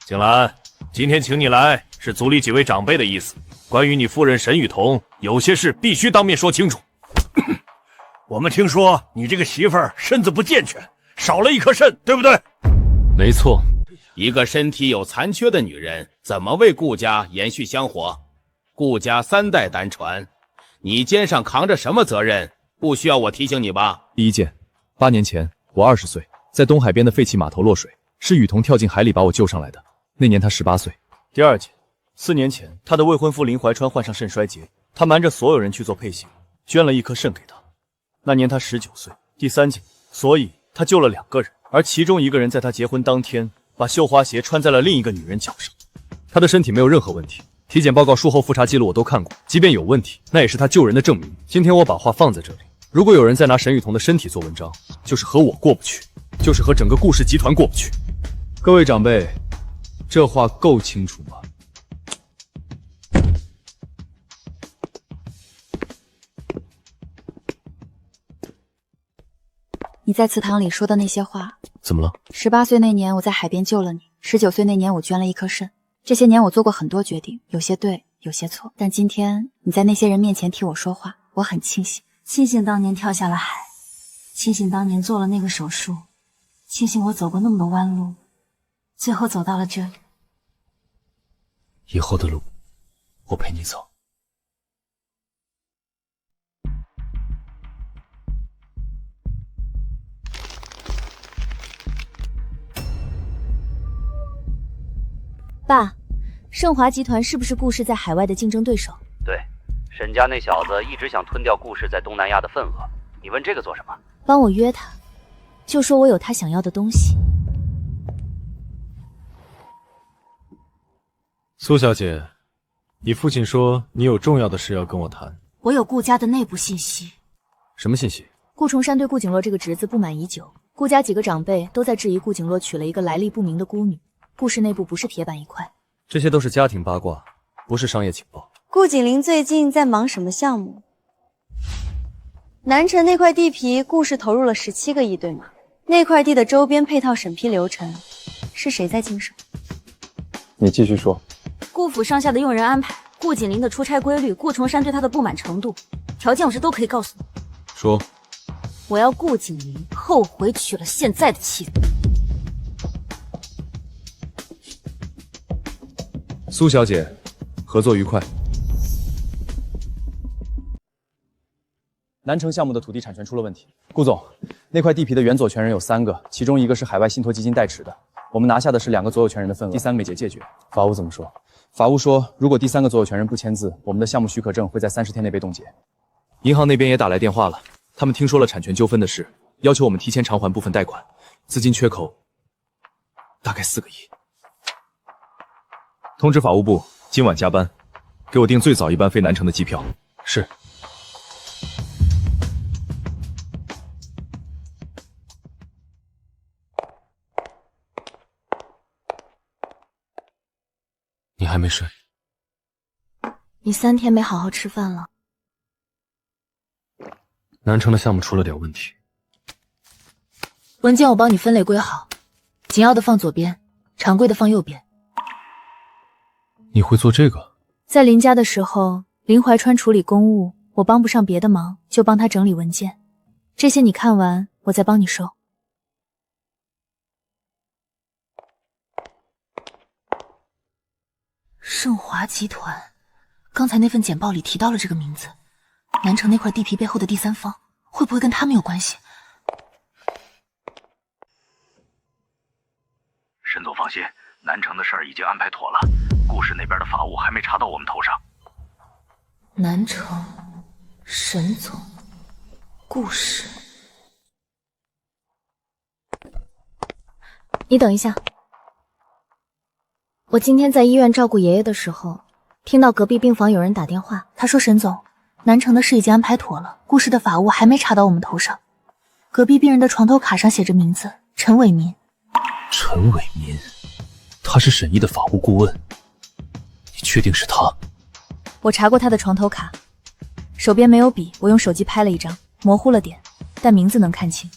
景兰，今天请你来是族里几位长辈的意思，关于你夫人沈雨桐，有些事必须当面说清楚。我们听说你这个媳妇儿身子不健全，少了一颗肾，对不对？没错，一个身体有残缺的女人，怎么为顾家延续香火？顾家3代单传，你肩上扛着什么责任？不需要我提醒你吧？第一件，8年前我20岁，在东海边的废弃码头落水，是雨桐跳进海里把我救上来的。那年他18岁。第二件，4年前他的未婚夫林怀川患上肾衰竭，他瞒着所有人去做配型，捐了1颗肾给他。那年他19岁，第3季，所以他救了2个人，而其中1个人在他结婚当天把绣花鞋穿在了另一个女人脚上。他的身体没有任何问题，体检报告、术后复查记录我都看过，即便有问题，那也是他救人的证明。今天我把话放在这里，如果有人再拿沈雨桐的身体做文章，就是和我过不去，就是和整个顾氏集团过不去。各位长辈，这话够清楚吗？你在祠堂里说的那些话，怎么了？18岁那年我在海边救了你，19岁那年我捐了1颗肾。这些年我做过很多决定，有些对，有些错。但今天你在那些人面前替我说话，我很庆幸。庆幸当年跳下了海，庆幸当年做了那个手术，庆幸我走过那么多弯路，最后走到了这里。以后的路，我陪你走。爸，盛华集团是不是顾氏在海外的竞争对手？对，沈家那小子一直想吞掉顾氏在东南亚的份额。你问这个做什么？帮我约他，就说我有他想要的东西。苏小姐，你父亲说你有重要的事要跟我谈。我有顾家的内部信息。什么信息？顾崇山对顾景洛这个侄子不满已久，顾家几个长辈都在质疑顾景洛娶了一个来历不明的孤女。顾氏内部不是铁板一块，这些都是家庭八卦，不是商业情报。顾景林最近在忙什么项目？南城那块地皮，顾氏投入了17个亿，对吗？那块地的周边配套审批流程，是谁在经手？你继续说。顾府上下的用人安排，顾景林的出差规律，顾崇山对他的不满程度，条件我是都可以告诉你。说。我要顾景林后悔娶了现在的妻子。苏小姐，合作愉快。南城项目的土地产权出了问题，顾总，那块地皮的原所权人有3个，其中1个是海外信托基金代持的，我们拿下的是2个所有权人的份额，第3个没解借决。法务怎么说？法务说，如果第3个所有权人不签字，我们的项目许可证会在30天内被冻结。银行那边也打来电话了，他们听说了产权纠纷的事，要求我们提前偿还部分贷款，资金缺口大概4个亿。通知法务部今晚加班，给我订最早一班飞南城的机票。是。你还没睡？你3天没好好吃饭了。南城的项目出了点问题，文件我帮你分类归好，紧要的放左边，常规的放右边。你会做这个？在林家的时候，林怀川处理公务，我帮不上别的忙，就帮他整理文件。这些你看完，我再帮你收。盛华集团，刚才那份简报里提到了这个名字，南城那块地皮背后的第3方，会不会跟他们有关系？沈总放心，南城的事儿已经安排妥了，顾氏那边的法务还没查到我们头上。南城，沈总，顾氏。你等一下，我今天在医院照顾爷爷的时候，听到隔壁病房有人打电话，他说沈总，南城的事已经安排妥了，顾氏的法务还没查到我们头上。隔壁病人的床头卡上写着名字陈伟民。陈伟民，他是沈毅的法务顾问，你确定是他？我查过他的床头卡，手边没有笔，我用手机拍了一张，模糊了点，但名字能看清。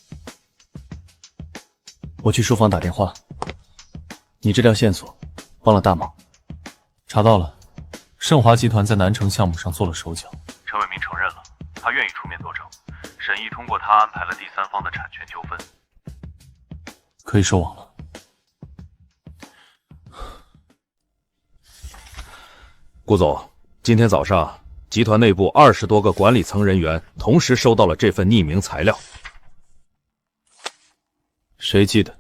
我去书房打电话，你这条线索帮了大忙。查到了，盛华集团在南城项目上做了手脚。陈伟民承认了，他愿意出面作证，沈毅通过他安排了第3方的产权纠纷，可以收网了。顾总，今天早上集团内部20多个管理层人员同时收到了这份匿名材料。谁寄的？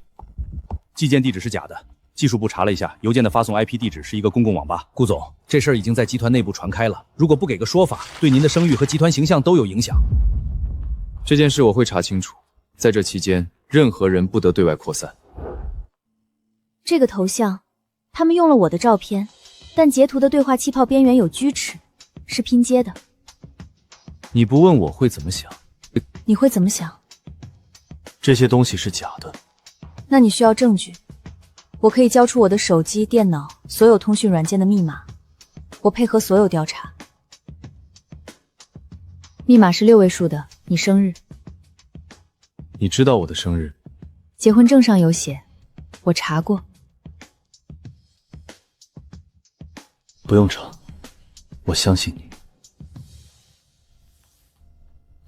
寄件地址是假的，技术部查了一下，邮件的发送 IP 地址是一个公共网吧。顾总，这事儿已经在集团内部传开了，如果不给个说法，对您的声誉和集团形象都有影响。这件事我会查清楚，在这期间，任何人不得对外扩散。这个头像，他们用了我的照片，但截图的对话气泡边缘有锯齿，是拼接的。你不问我会怎么想？你会怎么想？这些东西是假的。那你需要证据。我可以交出我的手机、电脑所有通讯软件的密码，我配合所有调查。密码是6位数的，你生日。你知道我的生日？结婚证上有写，我查过。不用查，我相信你。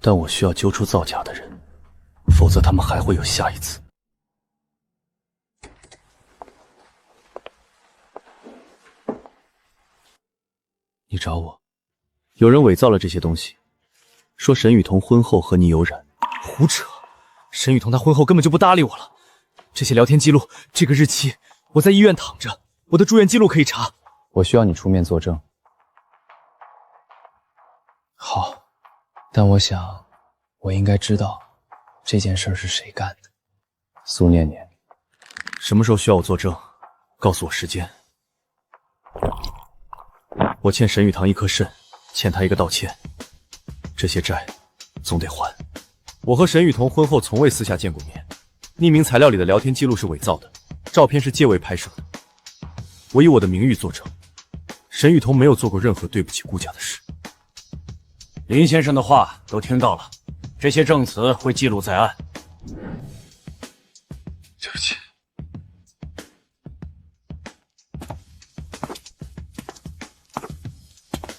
但我需要揪出造假的人，否则他们还会有下一次。你找我，有人伪造了这些东西，说沈雨桐婚后和你有染。胡扯！沈雨桐她婚后根本就不搭理我了。这些聊天记录，这个日期，我在医院躺着，我的住院记录可以查。我需要你出面作证。好，但我想，我应该知道这件事是谁干的。苏念念，什么时候需要我作证？告诉我时间。我欠沈雨堂一颗肾，欠他一个道歉，这些债总得还。我和沈雨桐婚后从未私下见过面，匿名材料里的聊天记录是伪造的，照片是借位拍摄的。我以我的名誉作证，沈雨桐没有做过任何对不起顾家的事。林先生的话都听到了，这些证词会记录在案。对不起。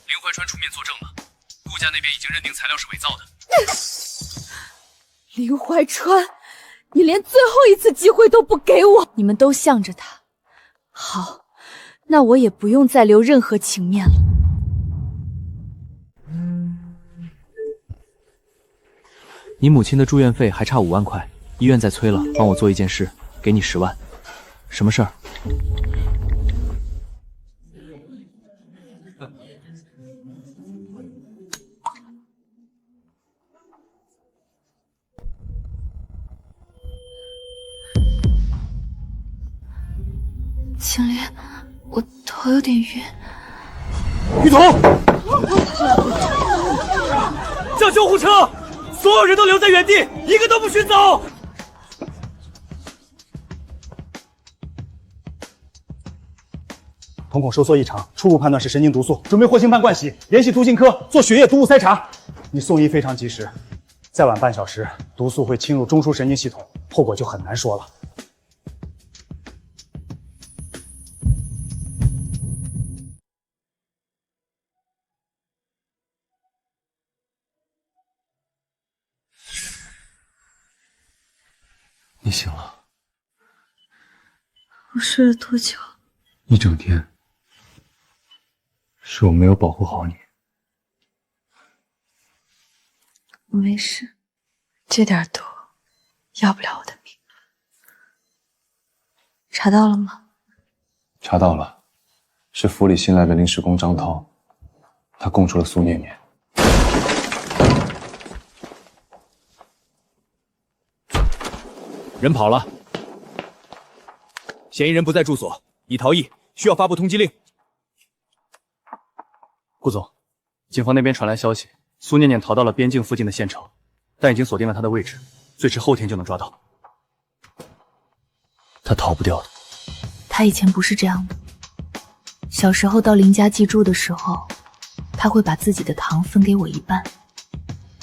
林怀川出面作证了，顾家那边已经认定材料是伪造的。林怀川，你连最后一次机会都不给我！你们都向着他。好，那我也不用再留任何情面了。你母亲的住院费还差5万块，医院在催了，帮我做一件事，给你10万。什么事儿？青莲，我头有点晕。雨桐，叫救护车！所有人都留在原地，一个都不许走！瞳孔收缩异常，初步判断是神经毒素，准备获刑判灌洗，联系毒性科做血液毒物筛查。你送医非常及时，再晚半小时，毒素会侵入中枢神经系统，后果就很难说了。你醒了？我睡了多久？一整天。是我没有保护好你。我没事，这点毒要不了我的命。查到了吗？查到了，是府里新来的临时工张涛，他供出了苏念念。人跑了，嫌疑人不在住所，已逃逸，需要发布通缉令。顾总，警方那边传来消息，苏念念逃到了边境附近的县城，但已经锁定了她的位置，最迟后天就能抓到。她逃不掉的。他以前不是这样的。小时候到林家寄住的时候，他会把自己的糖分给我一半。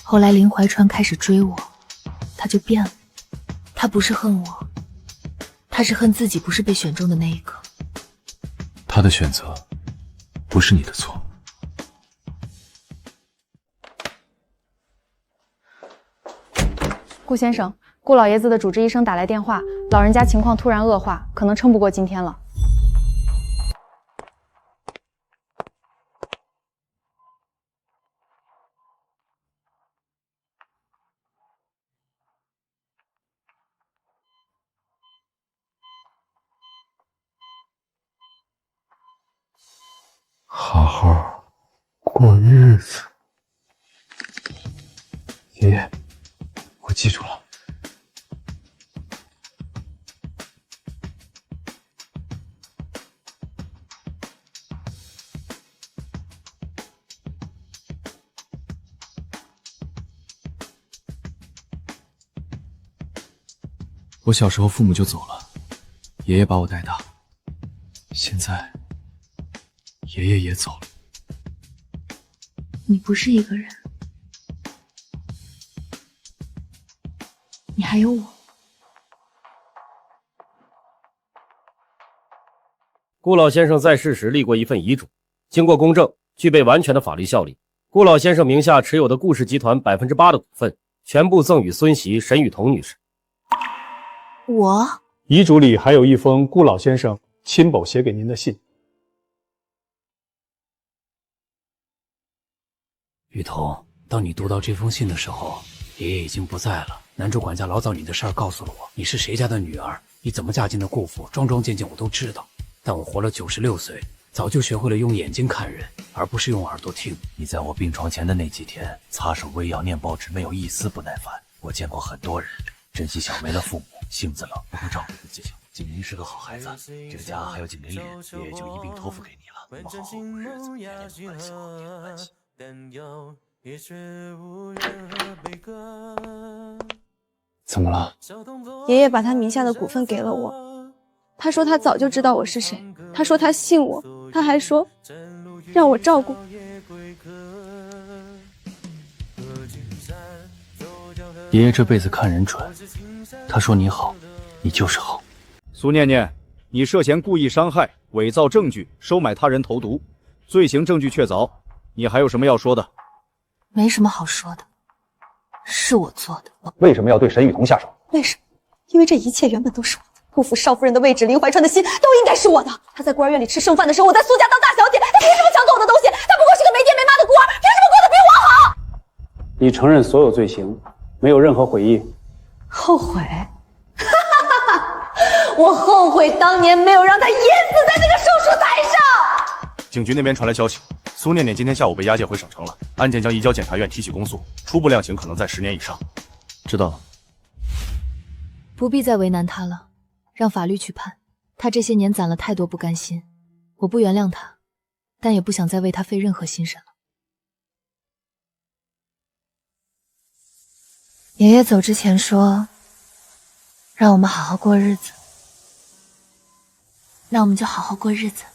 后来林怀川开始追我，他就变了。他不是恨我，他是恨自己不是被选中的那一个。他的选择不是你的错。顾先生，顾老爷子的主治医生打来电话，老人家情况突然恶化，可能撑不过今天了。过日子。爷爷，我记住了。我小时候父母就走了，爷爷把我带大，现在爷爷也走了。你不是一个人，你还有我。顾老先生在世时立过一份遗嘱，经过公证，具备完全的法律效力。顾老先生名下持有的顾氏集团8%的股份，全部赠与孙媳沈雨桐女士。我遗嘱里还有一封顾老先生亲手写给您的信。雨桐，当你读到这封信的时候，爷爷已经不在了。男主管家老早你的事儿告诉了我，你是谁家的女儿，你怎么嫁进的顾府，桩桩件件我都知道。但我活了96岁，早就学会了用眼睛看人，而不是用耳朵听。你在我病床前的那几天，擦手喂药、念报纸，没有一丝不耐烦。我见过很多人，珍惜小没了父母，性子冷，不会照顾自己。景林是个好孩子，这个家还有景林脸，爷爷就一并托付给你了。我们好好过日子，年年不关心，年年关心。怎么了？爷爷把他名下的股份给了我，他说他早就知道我是谁，他说他信我，他还说让我照顾。爷爷这辈子看人准，他说你好，你就是好。苏念念，你涉嫌故意伤害、伪造证据、收买他人投毒，罪行证据确凿，你还有什么要说的？没什么好说的，是我做的。为什么要对沈雨桐下手？为什么？因为这一切原本都是我的。顾府少夫人的位置，林怀川的心都应该是我的。他在孤儿院里吃剩饭的时候，我在苏家当大小姐，他凭什么抢走我的东西？他不过是个没爹没妈的孤儿，凭什么过得比我好？你承认所有罪行，没有任何悔意。后悔？我后悔当年没有让他淹死在那个手术台上。警局那边传来消息，苏念念今天下午被押解回省城了，案件将移交检察院提起公诉，初步量刑可能在10年以上。知道了。不必再为难他了，让法律去判。他这些年攒了太多不甘心，我不原谅他，但也不想再为他费任何心神了。爷爷走之前说，让我们好好过日子，那我们就好好过日子。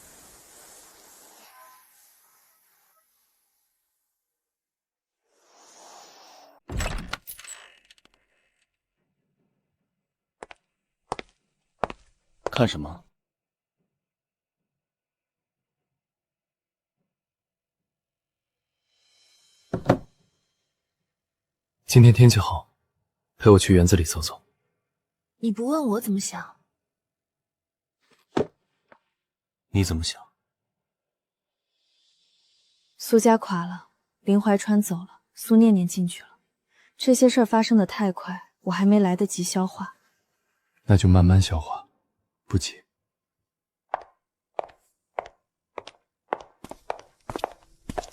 看什么？今天天气好，陪我去园子里走走。你不问我怎么想？你怎么想？苏家垮了，林怀川走了，苏念念进去了，这些事儿发生的太快，我还没来得及消化。那就慢慢消化，不急。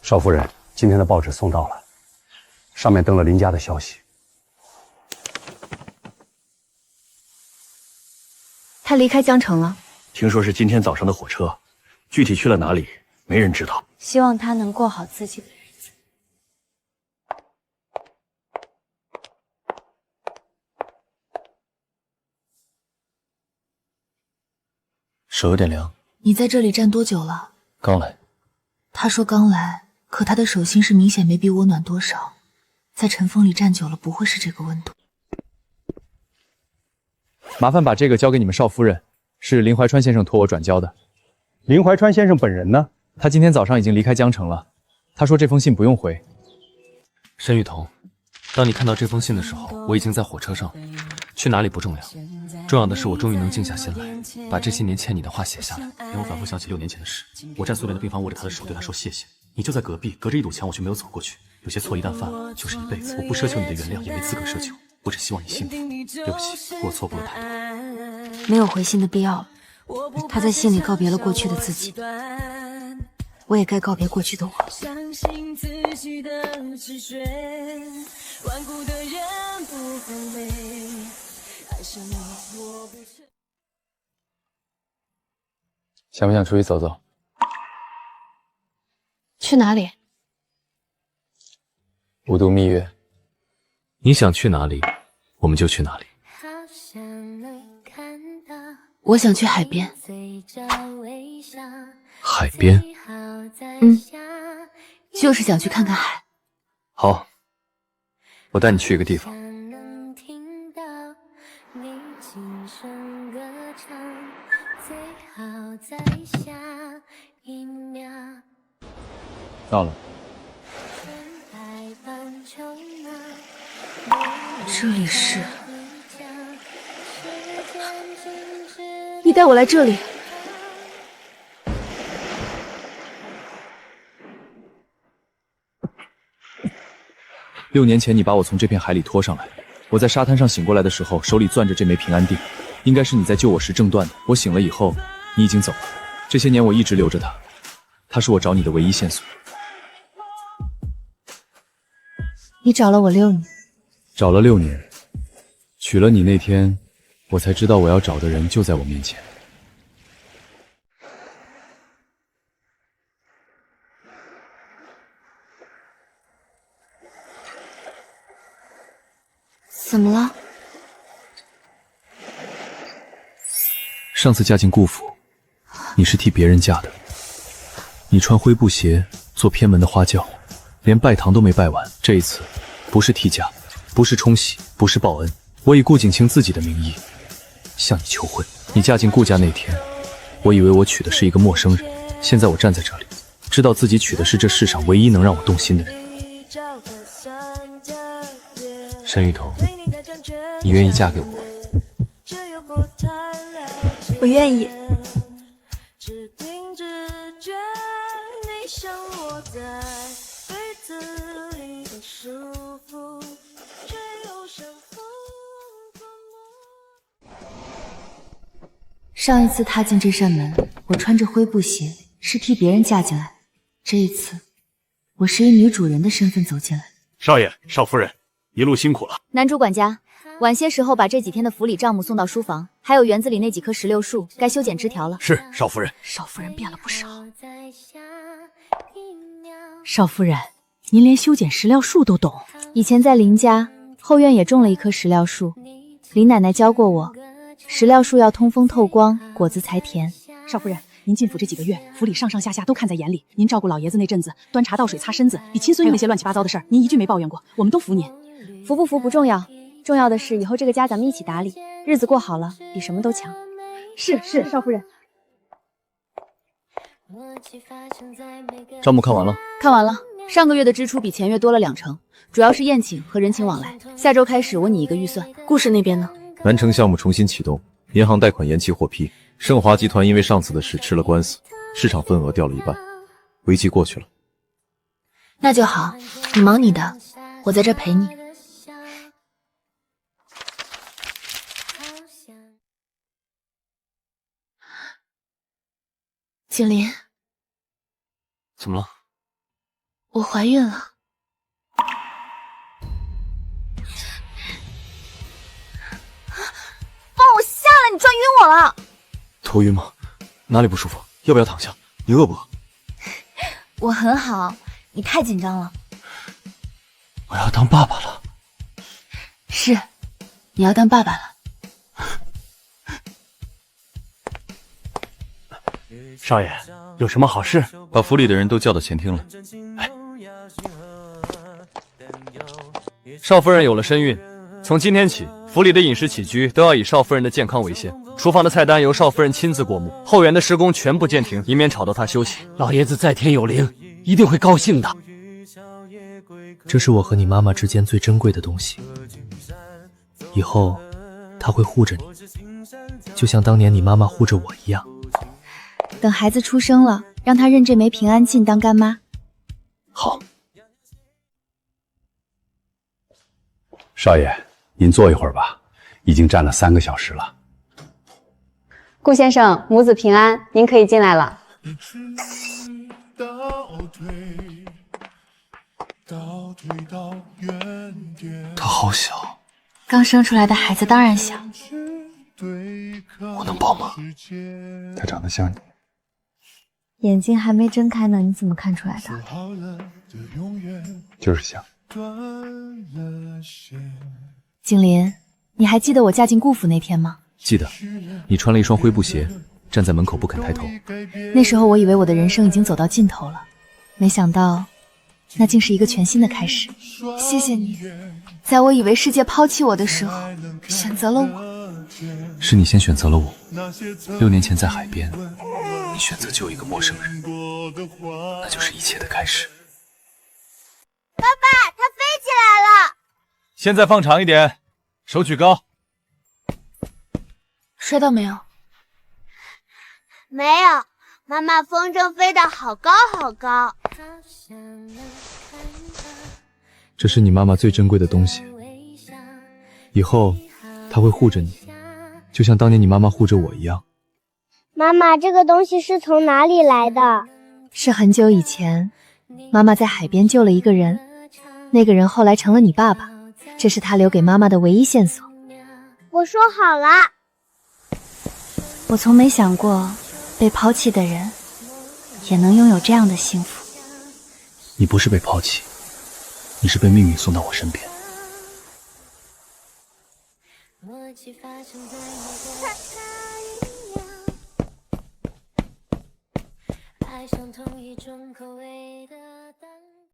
少夫人，今天的报纸送到了，上面登了林家的消息。他离开江城了，听说是今天早上的火车，具体去了哪里，没人知道。希望他能过好自己的日子。手有点凉。你在这里站多久了？刚来。他说刚来，可他的手心是明显没比我暖多少，在尘封里站久了不会是这个温度。麻烦把这个交给你们少夫人，是林怀川先生托我转交的。林怀川先生本人呢？他今天早上已经离开江城了。他说这封信不用回。沈雨桐，当你看到这封信的时候，我已经在火车上，去哪里不重要，重要的是我终于能静下心来，把这些年欠你的话写下来。让我反复想起6年前的事，我站苏联的病房，握着他的手，对他说谢谢。你就在隔壁，隔着一堵墙，我却没有走过去。有些错一旦犯了，就是一辈子。我不奢求你的原谅，也没资格奢求，我只希望你幸福。对不起，我错过了太多。没有回信的必要了。他在信里告别了过去的自己。我也该告别过去的我。相信自己的直觉，顽固的人不分类，爱上你我不承。想不想出去走走？去哪里？五度蜜月。你想去哪里，我们就去哪里。我想去海边。海边？就是想去看看海。好，我带你去一个地方。到了。这里是……你带我来这里。6年前你把我从这片海里拖上来，我在沙滩上醒过来的时候，手里攥着这枚平安锭，应该是你在救我时挣断的。我醒了以后，你已经走了。这些年我一直留着它，它是我找你的唯一线索。你找了我6年，找了6年，娶了你那天，我才知道我要找的人就在我面前。怎么了？上次嫁进顾府，你是替别人嫁的。你穿灰布鞋做偏门的花轿，连拜堂都没拜完。这一次，不是替嫁，不是冲喜，不是报恩，我以顾景清自己的名义向你求婚。你嫁进顾家那天，我以为我娶的是一个陌生人，现在我站在这里，知道自己娶的是这世上唯一能让我动心的人。沈雨桐，你愿意嫁给我？我愿意。上一次踏进这扇门，我穿着灰布鞋，是替别人嫁进来。这一次，我是以女主人的身份走进来。少爷、少夫人，一路辛苦了。男主管家，晚些时候把这几天的府里账目送到书房，还有园子里那几棵石榴树，该修剪枝条了。是，少夫人。少夫人变了不少。少夫人，您连修剪石榴树都懂。以前在林家后院也种了一棵石榴树，林奶奶教过我，石榴树要通风透光，果子才甜。少夫人，您进府这几个月，府里上上下下都看在眼里。您照顾老爷子那阵子，端茶倒水、擦身子，比亲孙女那些乱七八糟的事儿，您一句没抱怨过，我们都服您。服不服不重要，重要的是以后这个家咱们一起打理，日子过好了，比什么都强。是，少夫人。账目看完了？看完了。上个月的支出比前月多了2成，主要是宴请和人情往来。下周开始我拟一个预算。故事那边呢？南城项目重新启动，银行贷款延期获批。盛华集团因为上次的事吃了官司，市场份额掉了一半，危机过去了。那就好，你忙你的，我在这陪你。景林，怎么了？我怀孕了。帮我下来，你撞晕我了。头晕吗？哪里不舒服？要不要躺下？你饿不饿？我很好，你太紧张了。我要当爸爸了。是，你要当爸爸了。少爷，有什么好事？把府里的人都叫到前厅来。少夫人有了身孕，从今天起，府里的饮食起居都要以少夫人的健康为先。厨房的菜单由少夫人亲自过目，后园的施工全部暂停，以免吵到她休息。老爷子在天有灵，一定会高兴的。这是我和你妈妈之间最珍贵的东西，以后她会护着你，就像当年你妈妈护着我一样。等孩子出生了，让她认这枚平安镜当干妈。好。少爷，您坐一会儿吧，已经站了3个小时了。顾先生，母子平安，您可以进来了。他好小，刚生出来的孩子当然小。我能抱吗？他长得像你。眼睛还没睁开呢，你怎么看出来的？就是像。景林，你还记得我嫁进顾府那天吗？记得，你穿了一双灰布鞋，站在门口不肯抬头。那时候我以为我的人生已经走到尽头了，没想到那竟是一个全新的开始。谢谢你，在我以为世界抛弃我的时候，选择了我。是你先选择了我。6年前在海边，你选择救一个陌生人，那就是一切的开始。爸爸，它飞起来了！现在放长一点，手举高。摔到没有？没有，妈妈风筝飞得好高好高。这是你妈妈最珍贵的东西，以后她会护着你，就像当年你妈妈护着我一样。妈妈，这个东西是从哪里来的？是很久以前，妈妈在海边救了一个人，那个人后来成了你爸爸，这是他留给妈妈的唯一线索。我说好了。我从没想过，被抛弃的人也能拥有这样的幸福。你不是被抛弃，你是被命运送到我身边。爱上同一种口味的